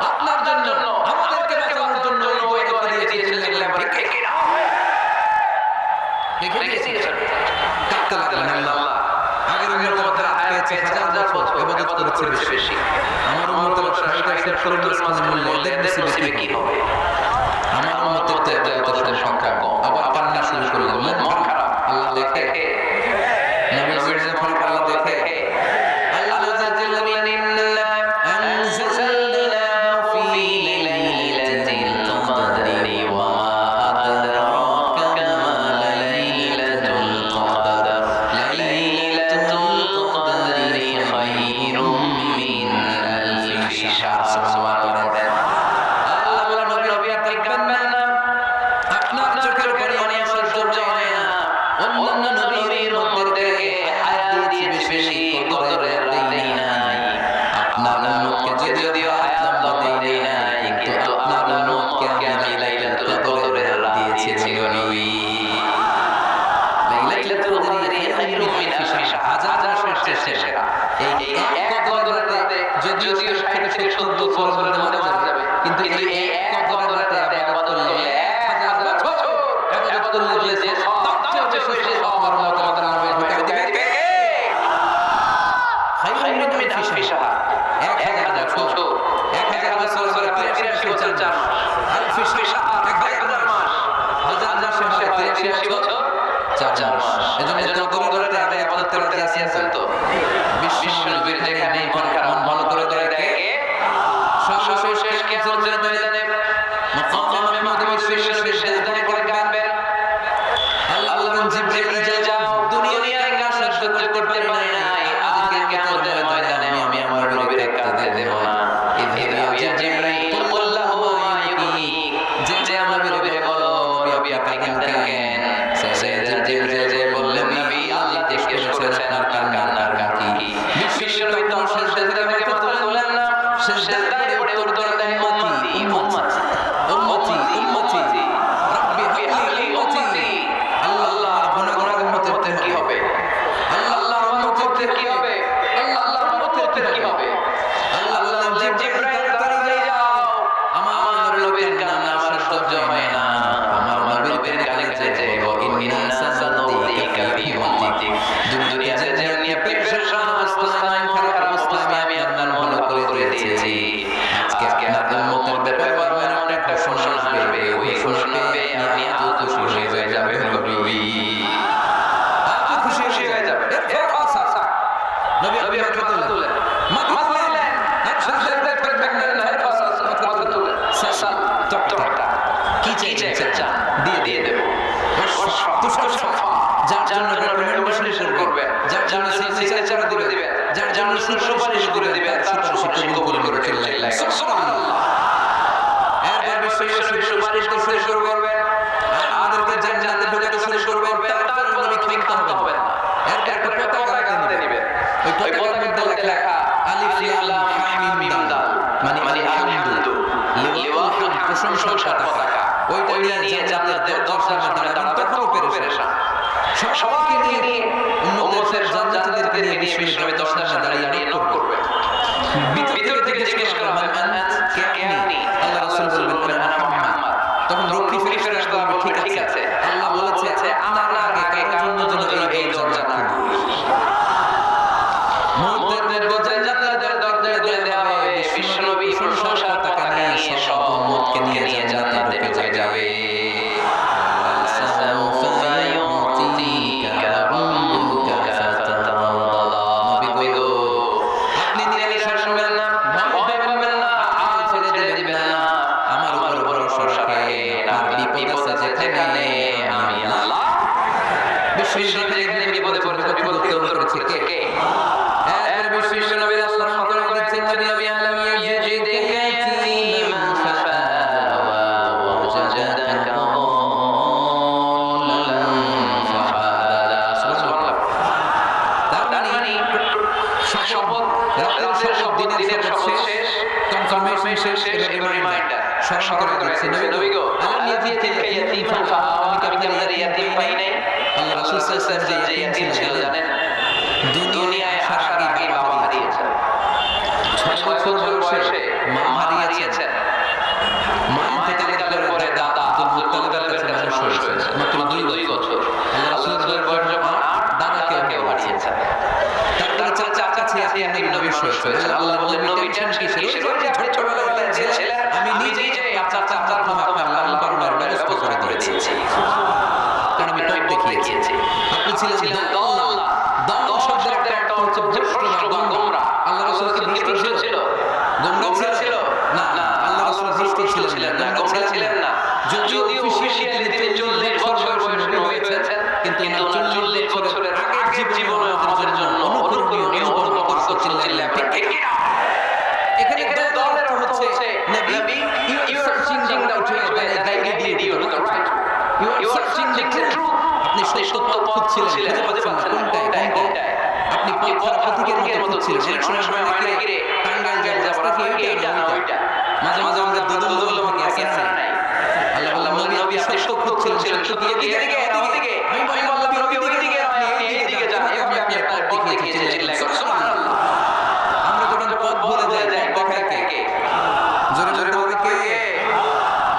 আপনার জন্য আমাদেরকে বাঁচানোর জন্য ওই দোয়া রেখে দিয়েছিলেন ঠিক কিনা রেখে দিয়েছেন কাঁদতে লাগলেন আল্লাহ আগের উম্মতের হাত পেয়েছে 1000 বছর ইবাদত করেছে বেশি আমার উম্মতের 60 40 মূল্য এদের নসিবে কি হবে আমার উম্মতের তো ইবাদতের সংখ্যা কম আবার কান্না শুরু করলেন মন খারাপ আল্লাহ দেখে নবী যখন আল্লাহ দেখে আল্লাহ জাল্লা মিন্না আনজালনা ফি লাইলাতিল কদরি ওয়া মা আদরাকা মা লাইলাতুল কদর লাইলাতুল কদরি খায়রুম মিন আলফি শাহর উম্মতকে যদিও হায়াত লম্বা দেই নাই কিন্তু আপনার উম্মতকে আমি লাইলাতুল কদরের রাত দিয়েছি নবী। লাইলাতুল কদর খায়রুম মিন আলফি শাহর, হাজার মাসের সেরা। এই এক কদর রাতে যদিও 60 থেকে 70 ফরজ নামাজ যাবে, কিন্তু এই এক কদর রাতে ইবাদত করলে 1000 বছর ইবাদত করলে যে সবচেয়ে বেশি সওয়াব আল্লাহ তাআলা নামে ঢুকিয়ে দিবেন কে? খায়রুম মিন আলফি শাহর, 1000 বছর, 1000 বছর করে 83 বছর 4 মাস, আলফি শাহর 1000 মাস, 1000 মাসে 83 বছর 4 মাস। এজন্য কদর রাতে আগে ইবাদত করতে রাজি আছেন তো? বিশ্ব নবীর থেকে মন খারাপ, মন ভালো করে দেয় কে? সর্বশেষ কিয়ামতের ময়দানে মাকাম মাহমুদ শরীফের সিজদায় পড়ে কাঁদবেন। আল্লাহ বলেন জিবরাইল যাও, দুনিয়ায় না সহ্য করতে পারি নাই, আজকে কিয়ামতের ময়দানে আমি আমার নবীর কাঁদতে দেব না। ইযা জিবরাইল আল্লাহু আইয়ুক, যে আমার নবীর বলো নবী আপনি কাঁদেন। সাইয়েদা জিবরাইল বললেন নবী আল্লাহ জিজ্ঞেস করেছেন আর কান্নার কারণ কি? বিশ্ব নবী তো সিজদায় থেকে মাথা তুলেন না, সিজদায় পড়ে উত্তর দেন উম্মতি উম্মতি উম্মতি উম্মতি রাব্বি হাবলি উম্মতি। আল্লাহর গুনাহগার উম্মতের কি হবে? আল্লাহর উম্মতের কি হবে? আল্লাহর উম্মতের কি হবে? আল্লাহ বললেন জিবরাইল তাড়াতাড়ি যাও, আমার নবীর কান্না আমার সহ্য হয় না, আমার নবীর কাছে যাও, ইন্না সানাদিকা ফি উম্মতিক। দুনিয়াতে যে নিয়ে প্রিপারেশন অবস্থায় খারাপ অবস্থায় আমি আপনার ভালো করে দিয়েছি, আজকে আপনার উম্মতের ব্যাপারে আমার একটা ঘোষণা আসবে, ওই ঘোষণা পেয়ে আমি আজ খুশি হয়ে যাবে নবী, আজ খুশি হয়ে যাবে। নবী মাথা তুলেন, মাথা তুলেন, সাজদায় পড়বেন না, মাথা তুলেন, সাল তকতা কি চাই দিয়ে দেব। যার জন্য রেকমেন্ডেশন করবে, যার জন্য সিগনেচার করে দিবে, যার জন্য সুপারিশ করে দিবে, তার সুপারিশ কবুল করে চলে সুবহানাল্লাহ। এরপর বিশ্ব সুপারিশ শুরু করবে, আমাদেরকে জান্নাতে ঢোকাতে শুরু করবে, তারপর নবী ক্ষমতা হবে না। এরপর একটা পতাকা রাখতে দিবে, ওই পতাকার মধ্যে লেখা আলিফ লাম মিম দাল, মানে হামদু লিওয়াহুল হামদ, প্রশংসার পতাকা। ওইটা নিয়ে জান্নাতের দরজার সামনে তখনও পেরেশান, সবাইকে নিয়ে উম্মতের জান্নাতীদেরকে নিয়ে বিশ্ব নবী দরজার সামনে দাঁড়িয়ে নোট করবে। ভিতর থেকে জিজ্ঞেস করা হয় আনাত কে আপনি? আল্লাহ রাসূল বলবেন আনা মুহাম্মদ। তখন রক্ষী ফেরেশতা বলবে ঠিক আছে, আল্লাহ বলেছে আপনার আগে কারোর জন্য এই দরজা না খুলি। মুমিনদের জান্নাতের দরজা দিয়ে দেওয়া হবে, বিশ্ব নবী প্রশংসার পতাকা নিয়ে সব উম্মতকে নিয়ে জান্নাতে ঢুকে যাবে। স্মরণ করে দিচ্ছে নবী গো, আল্লাহ দিয়েছে ইয়াতীম ফাআওয়া, আমি কি আপনাদের ইয়াতীম পাই নাই? আল্লাহ রাসূল সাল্লাল্লাহু আলাইহি ওয়াসাল্লাম যে ইয়াতীম ছিল জানেন, দুনিয়ায় আসার আগে বাবা হারিয়েছেন, 6 বছর বয়সে মা হারিয়েছেন, মা ইন্তেকালের পরে দাদা আব্দুল মুত্তালিবের কাছে মানুষ হয়েছে মাত্র 2 বছর। আল্লাহ রাসূলের বয়স যখন 8, দাদাকেও হারিয়েছেন। তারপরে চাচা কাছে আপনি নবী হয়েছে। আল্লাহ বলেন নবী টেনশন কিসের? ওই যে ছোটবেলায় ছেলে আমি নিজেই যে চাচার মাধ্যমে লালন পালনের ব্যবস্থা করে দিয়েছি, কারণ আমি টপ দেখিয়েছি। আপনি ছিলেন দল শব্দের একটা অর্থ ভ্রষ্ট বা গোমরা। আল্লাহ রাসূল কি ভ্রষ্ট ছিল? গোমরা ছিল না, আল্লাহ রাসূল ভ্রষ্ট ছিলেন না, গোমরা ছিলেন না। যদিও অফিশিয়ালি তিনি 40 বছর বয়সে নবী হয়েছেন, কিন্তু 40 বছরের আগের জীবনে আমাদের জন্য অনুকরণীয় অনুকরণ করছিলেন। ঠিক কিনা? এখানে দলের অর্থ হচ্ছে নবী you are searching the truth by guided you to the right. You are searching the truth, আপনি সত্য পথ খুঁজছিলেন, খুঁজে পাচ্ছেন কোনটায়। আপনি পথ পথিকের মতো খুঁজছিলেন, অনেক সময় হয় না কি রে টাঙ্গাইল যাব রাস্তা কি এইটা না ওইটা, মাঝে মাঝে আমাদের দোদল থাকে আছে না নাই, আল্লাহ নবী আপনি সত্য খুঁজছিলেন, সত্য এদিকে ওদিকে, আমি বললাম নবী ওইদিকে আপনি এইদিকে যান, এভাবে আপনি আপনার পথ দেখিয়ে চিল্লায় সুবহানাল্লাহ। আমরা যখন পথ ভুলে যাই পথ দেখায় কে? জোরে জোরে বলবে কে?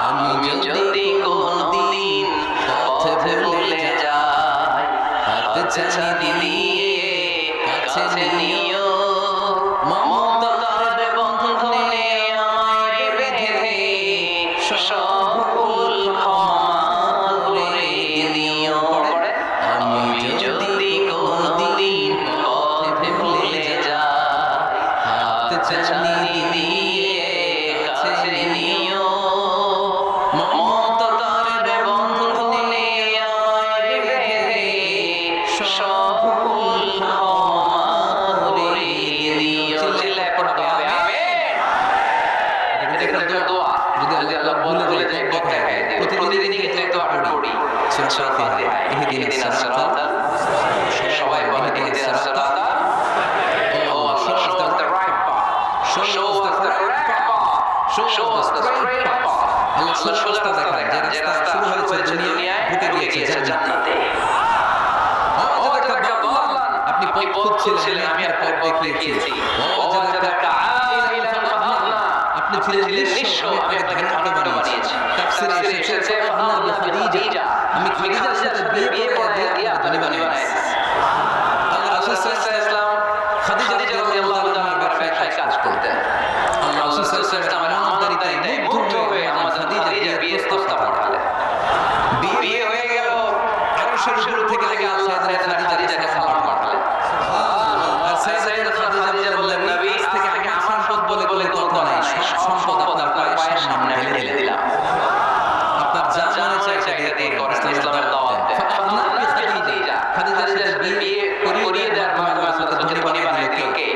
আমি যদি কোনদিন পথ ভুলে যাই, হাত ছানি দিয়ে কাছে নিও, মমতার বন্ধনে আমায় বেঁধে সব ভুল ক্ষমা করে দিও। আমি যদি কোনদিন পথ ভুলে যাই, হাত ছানি দিয়ে কাছে নিও, মমতার বন্ধনে আমায় বেঁধে সব ভুল ক্ষমা করে দিও। চিল্লায় পড়তে হবে আমিন। এটা একটা দোয়া, যদি আল্লাহ ভুলে যায় পথ দেখায়, প্রতিদিনই কিন্তু এই দোয়াটা পড়ি, সূরা ফাতিহা, ইহদিনাস সিরাতাল, সবাই বলে ইহদিনাস সিরাতাল, oh Allah, show us the right path, show us the correct path, show us the straight path। আল্লাহ সোজা রাস্তা দেখায়, যে রাস্তা শুরু হয়েছে দুনিয়ায় ঢুকে গিয়েছে জান্নাতে। আপনি পথ খুঁজছিলেন, আমি আপনার পথ দেখিয়েছি। আপনি ছিলেন নিঃস্ব, আমি আপনাকে ধনবান বানিয়েছি। তাফসীরে এসেছে ফাদনা খাদিজা, আমি খাদিজার সাথে বিয়ে করে দিয়ে আপনাকে ধনী বানিয়েছি। আল্লাহ রাসূল সাল্লাল্লাহু আলাইহি ওয়াসাল্লাম খাদিজা রাদিয়াল্লাহু তাআলার ব্যবসায় কাজ করতেন। আল্লাহ রাসূল সাল্লাল্লাহু আলাইহি ওয়াসাল্লাম আমানতদারিতায় মুগ্ধ হয়ে আমাদের খাদিজা বিয়ের প্রস্তাব পাঠালেন। বিয়ে হয়ে গেল, আরশের উপর থেকে আল্লাহ খাদিজাকে সালাম পাঠালেন। আর সাইয়েদা খাদিজা বললেন, নবী আজ থেকে আমার সম্পদ বলে কথা নাই, সব সম্পদ আপনার পায়ের সামনে ঢেলে দিলাম। আপনার যা মনে চায় সেটা দিয়ে করেন, ইসলামের দাওয়াত দেন। খাদিজার সাথে বিয়ে করিয়ে দেওয়ার মাধ্যমে সাথে ধনী বানিয়ে দিল কে?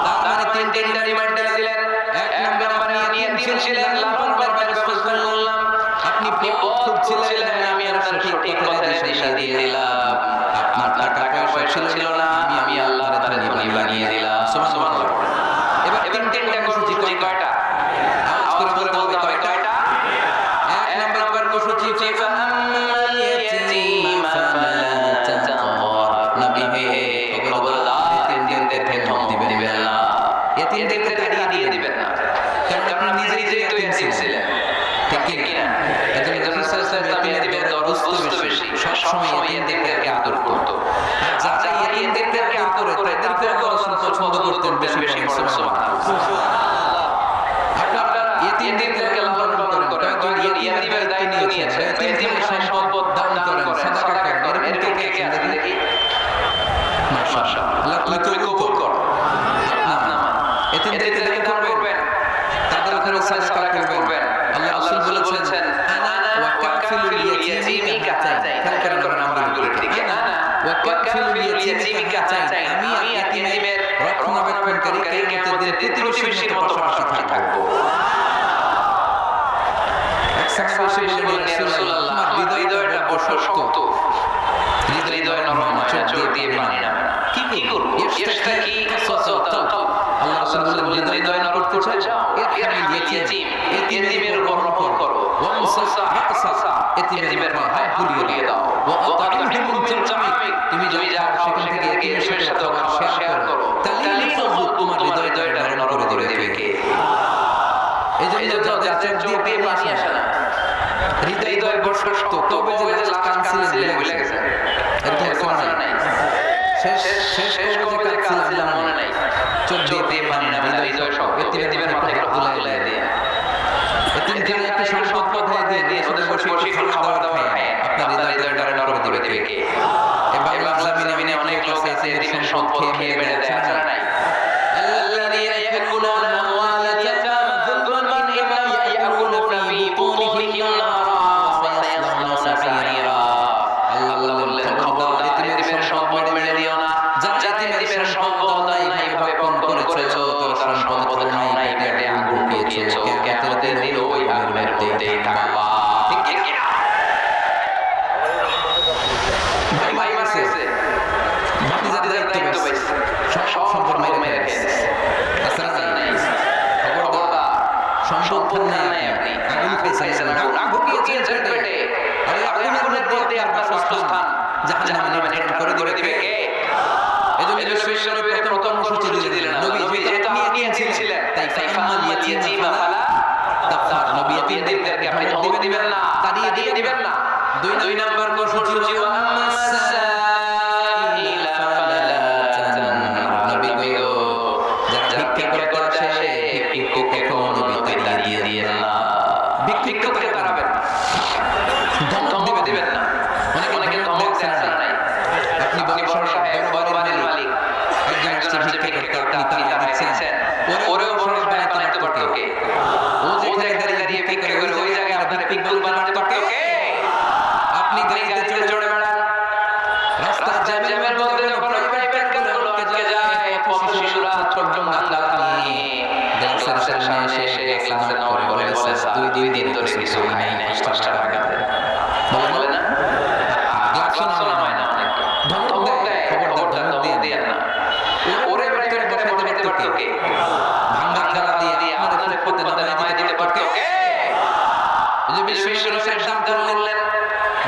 তার মানে তিনটে রিমাইন্ডার দিলেন। এক নম্বর আপনি ইতিম ছিলেন, লালন পালনের ব্যবস্থা করলাম। আপনি পথ খুঁজছিলেন, আমি আপনার সঠিক পথের দিশা দিয়ে দিলাম। আপনার টাকা পয়সা ছিল না, আমি আল্লাহ তাআলা ধনী বানিয়ে দিলাম। সুবহানাল্লাহ। এবার তিনটে কর্মসূচি কয়টা? আওয়াজ করে বলতে হবে কয়টা? এক নম্বর কর্মসূচি ফাআম্মাল ইয়াতীম ফালা তাকহার, নবী হে খবরদার এতিমদেরকে ধমক দিবেন না, এতিমদেরকে তাড়িয়ে দিবেন না, কারণ আপনি নিজেই যে এতিম ছিলেন, ঠিক কি না? এজন্য রাসূল সাল্লাল্লাহু আলাইহি ওয়াসাল্লাম এতিমদের দরদ বেশি, সবসময় এতিমদেরকে আদর করত। যারা এতিমদেরকে আদর করে তাদেরকে আল্লাহ রাসূল পছন্দ করতেন বেশি, সুবহানাল্লাহ। আপনারা এতিমদেরকে লালন পালন করেন, কয়েকজন এতিমের দায়িত্ব নিয়েছেন, এতিমের সম্পদ দান করেন, সাদাকা করেন, এরকম কে আছে দেখি? মাশাআল্লাহ, আল্লাহ তুমি কবুল করো। আপনারা এতিমদেরকে দান করবেন, তাদের উপরে সাদাকা করবেন। আল্লাহ রাসূল বলেছেন, আনা ওয়া কাফিলুল ইয়াতীমি কাতাইন, খেয়াল করেন নামগুলো ঠিক আছে। আনা ওয়া কাফিলুল ইয়াতীমি কাতাইন, আমি এতিমের রক্ষণাবেক্ষণকারী, কিয়ামতের দিন প্রতিবেশীর মতো পাশাপাশি থাকবো। এক সাহাবী বললেন, ইয়া রাসূলুল্লাহ, আমার হৃদয়টা বড় শক্ত, হৃদয় নরম, চোখ দিয়ে পানি নামে না, কি করব? ইশতাকি কাসাতাল, আল্লাহ রাসূল বললেন, হৃদয় নরম করতে চাও, ইরহামিল ইয়াতীম, এতিমের উপর রহম করো, ওয়ামসাহ রাসা, এতিমের মাথায় হাত বুলিয়ে দাও, ওয়া আতাইহিম জামিক, তুমি যাও সেখান থেকে এতিমের সাথে শেয়ার করো, তালিল কলব, তোমার হৃদয়টা নরম করে দিবে কে? এইজন্য যাদের চোখ দিয়ে পানি আসে না, হৃদয় বড় শক্ত, তবে যে কাঁদছিলেন ভুলে গেছেন, এরকম মনে নাই, শেষ কবে যে কাঁদছিলাম মনে নাই, চোখ দিয়ে পানি না, হৃদয় শক্ত, এতিমের মাথায় বুলায় দিয়ে, এতিমকে একটা সম্পদ পাঠিয়ে দিয়ে ওদের বসে খাবার দাবার খায়, আপনার হৃদয়টা নরম করে দিবে কে? এবার জমিনে অনেক লোক আছে এতিমের সম্পদ খেয়ে বেড়ে যায়, আছে না নাই? আল্লাযীনা ইয়াকুলুনা আমওয়াল ইয়াতামা যুলমান ইন্নামা ইয়াকুলুনা ফী বুতুনিহিম নারা ওয়া সায়াসলাউনা সাঈরা। আল্লাহ বললেন, খবরদার এতিমের সম্পদ মেরে দিও না, যারা এতিমের সম্পদ নাই ভাবে ভক্ষণ করেছো, তোর সম্পদ নাই সম্পদ নাই আপনি, আগুন খাইছেন, আগুন ঢুকিয়েছেন পেটে, আর এই আগুনের মধ্যে আপনার বাসস্থান জাহান্নামে নির্ধারণ করে দিবে কে? এজন্য বিশ্বনবী প্রথম কর্মসূচি দিলেন, নবী যেহেতু আপনি নিয়েছিলেন, তাই ফাম্মাল ইয়াতীমা ফালা তাফার, নবী ইয়াতীমদেরকে আপনি ধমক দিবেন না, তাড়িয়ে দিবেন না। দুই নম্বর কর্মসূচি ওয়া আম্মাসাইলা ফালা তানহার, নবী গো যারা ভিক্ষা করতে আসে ভিক্ষুককে কোনো নবী তাড়িয়ে দিয়েন না, ভিক্ষুককে তাড়াবেন না, ধমক দিবেন না। অনেকে ধমক দেন নাই, আপনি বড় সাহেব, বড় বাড়ির মালিক, একজন আসছে ভিক্ষা করতে, আপনি তাড়িয়ে দিচ্ছেন, ওরেও বড় বানাইতে পারতো কে? ও যেখানে দাঁড়িয়ে ভিক্ষা করে ওই জায়গায় আপনার ভিক্ষুক বানাতে পারতো কে? আপনি গাড়িতে চড়ে বেড়ান, রাস্তার জ্যামের মধ্যে প্রাইভেট কারগুলো আটকে যায়, শিশুরা ছোট্ট মাথা নিয়ে গ্লাসের সামনে এসে গ্লাসের নাম করে বলে দুই দিন ধরে কিছু নাই 5 টাকা বলে না, গ্লাস হয় না, অনেক ধমক দেয়, খবরদার ধমক দিয়ে না, ওরে প্রাইভেট কারে বসাইতে পারতো কে? ভাঙা খেলা দিয়ে আপনাদের পথে নামায় দিতে পারতো কে? এই যে বিশ্বনবীর দাম করলেন,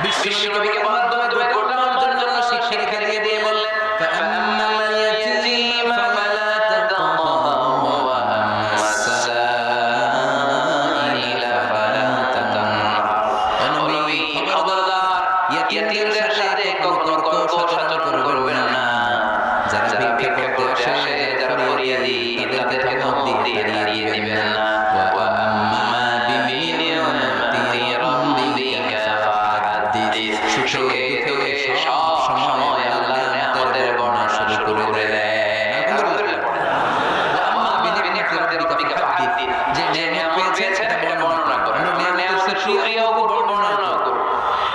বিশ্বনবীকে মাধ্যমে দুই ঘটনার জন্য শিক্ষা দিয়ে বললেন ফাআম্মাল ইয়াতীমা ফালা তাকহার ওয়া আম্মাস-সাইলা ফালা তানহার। নবী খবরদার ইয়াতীমদের সাথে কখনো সচেতন করবেন না, যারা ভিক্ষা করতে আসে যারা ফরিয়াদি তাদেরকে ধমক দিয়ে তাড়িয়ে দিবেন না। ওয়া আম্মা বিনিয়ামতি রাব্বিকা ফাহাদ্দিস, সুখে দুঃখে সব সময় আল্লাহর নিয়ামতের বর্ণনা শুরু করে দেন। আলহামদুলিল্লাহ পড়েন। ওয়া আম্মা বিনিয়ামতি রাব্বিকা ফাহাদ্দিস, যে নিয়ামত পেয়েছেন এটা বর্ণনা করুন, নিয়ামতের শুকরিয়া ও বর্ণনা করুন।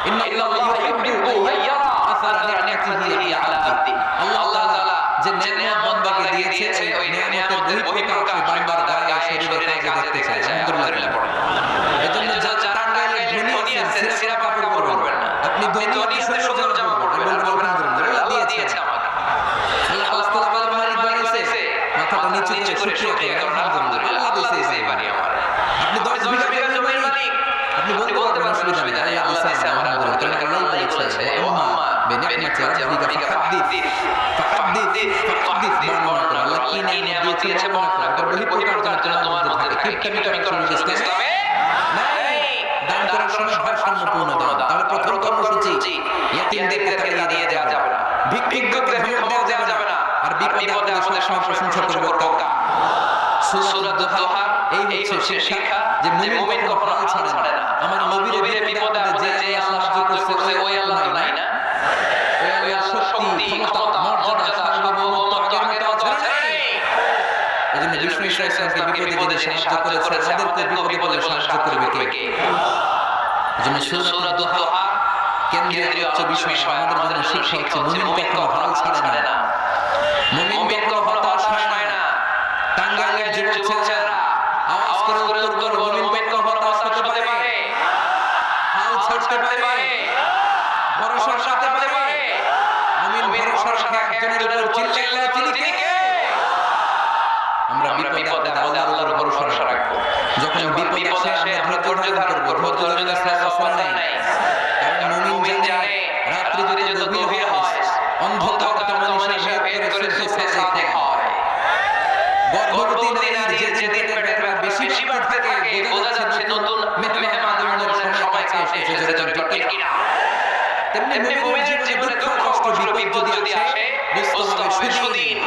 ইন্নাল্লাহা ইউহিব্বু আইয়ারা আসারা নি'মাতিহি আলা আবদি, আল্লাহ তাআলা যে নিয়ামত বান্দাকে দিয়েছে ওই নিয়ামতের বহিঃপ্রকাশ বান্দার গায়ে শরীরে কাজে দেখতে চায়। আলহামদুলিল্লাহ পড়েন। এজন্য যা টাঙ্গাইলে ধনী আছেন সিরা কাপড় পরবেন না, আপনি ধনী সুন্দর জামা পরবেন, বলবেন আলহামদুলিল্লাহ আল্লাহ দিয়েছে আমাকে, আল্লাহ পাঁচতলা বাড়ি বানিয়েছে, মাথাটা নিচু করে শুকরিয়া করে আলহামদুলিল্লাহ আল্লাহ দিয়েছে এই বাড়ি আমার। আপনি 10 বিঘা জমির মালিক, আপনি বলতে পারবেন অসুবিধা নেই, আল্লাহ দিয়েছে আলহামদুলিল্লাহ, কারণ আল্লাহ বলেছে ওয়া আম্মা বিনিয়ামতি রাব্বিকা ফাহাদ্দিস, ফাহাদ্দিস বর্ণনা করো, আল্লাহ কি নিয়ামত দিয়েছে বর্ণনা করো, বহিঃপ্রকাশ যেন তোমার মধ্যে থাকে। কিপটামি করার সুযোগ ইসলামে নাই। দান করার সময় ভারসাম্যপূর্ণ দান। তাহলে প্রথম কর্মসূচি ইয়াতীমদেরকে তাড়িয়ে দিয়ে যাবে না, ভিক্ষুকদের ধমক দেওয়া যাবে না, আর বিপদে আসলে সময় প্রশংসা করব কার? সূরা দুহা এই হচ্ছে শিক্ষা যে মুমিন কখনো হাল ছাড়ে না। আমার নবীর বিপদে আপদে যে আল্লাহ সাহায্য করছে ওই আল্লাহ নাই না, ওই আল্লাহর শক্তি, ক্ষমতা, মর্যাদা, সার্বভৌমত্ব আগের মতো আছে। এজন্য বিষ্ণু ইসরাইলকে বিপদে যিনি সাহায্য করেছে আমাদেরকে বিপদে সাহায্য করবে কে? এজন্য সূরা দুহা কেন্দ্রীয় উচ্চ বিষয় আমাদের জন্য শিক্ষা হচ্ছে মুমিন কখনো হাল ছাড়ে না, মুমিন কখনো হতাশ হয় না। টাঙ্গাইলের যুবক ছেলেরা আওয়াজ করে উত্তর করো, মুমিন কখনো হতাশ হতে পারে, হাল ছাড়তে পারে, ভরসা রাখতে পারে। মুমিন ভরসা রাখে একজনের উপর, চিল্লাইলে তিনি কে? আমরা বিপদে আল্লাহর ভরসা রাখবো। যখন বিপদ আসে আমরা ধৈর্য ধারণ করব, ধৈর্য ধারণ করার নাই। কারণ মুমিন জানে রাত্রি যদি যত গভীর হয় অন্ধকার তো মানুষের ভেদ করে সুফেসা দেখা হয়। গর্ভবতী নারীর যে পেটে বেশি বাড়তে থাকে বোঝা যাচ্ছে নতুন মেহমানের সময় কাছে এসেছে, ঠিক কিনা? তেমনি মুমিন জীবনে দুঃখ কষ্ট বিপদ যদি আসে বুঝতে হবে সুদিন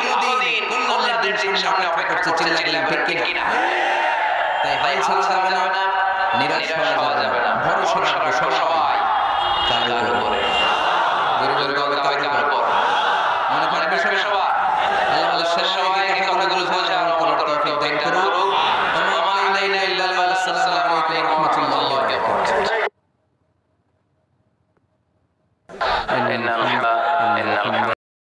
কল্যাণের দিন সামনে অপেক্ষা করছে, চিল্লাইলাম ঠিক কিনা? তাই হাল ছাড়া যাবে না, নিরাশ হওয়া যাবে না, ভরসা রাখবো সবাই।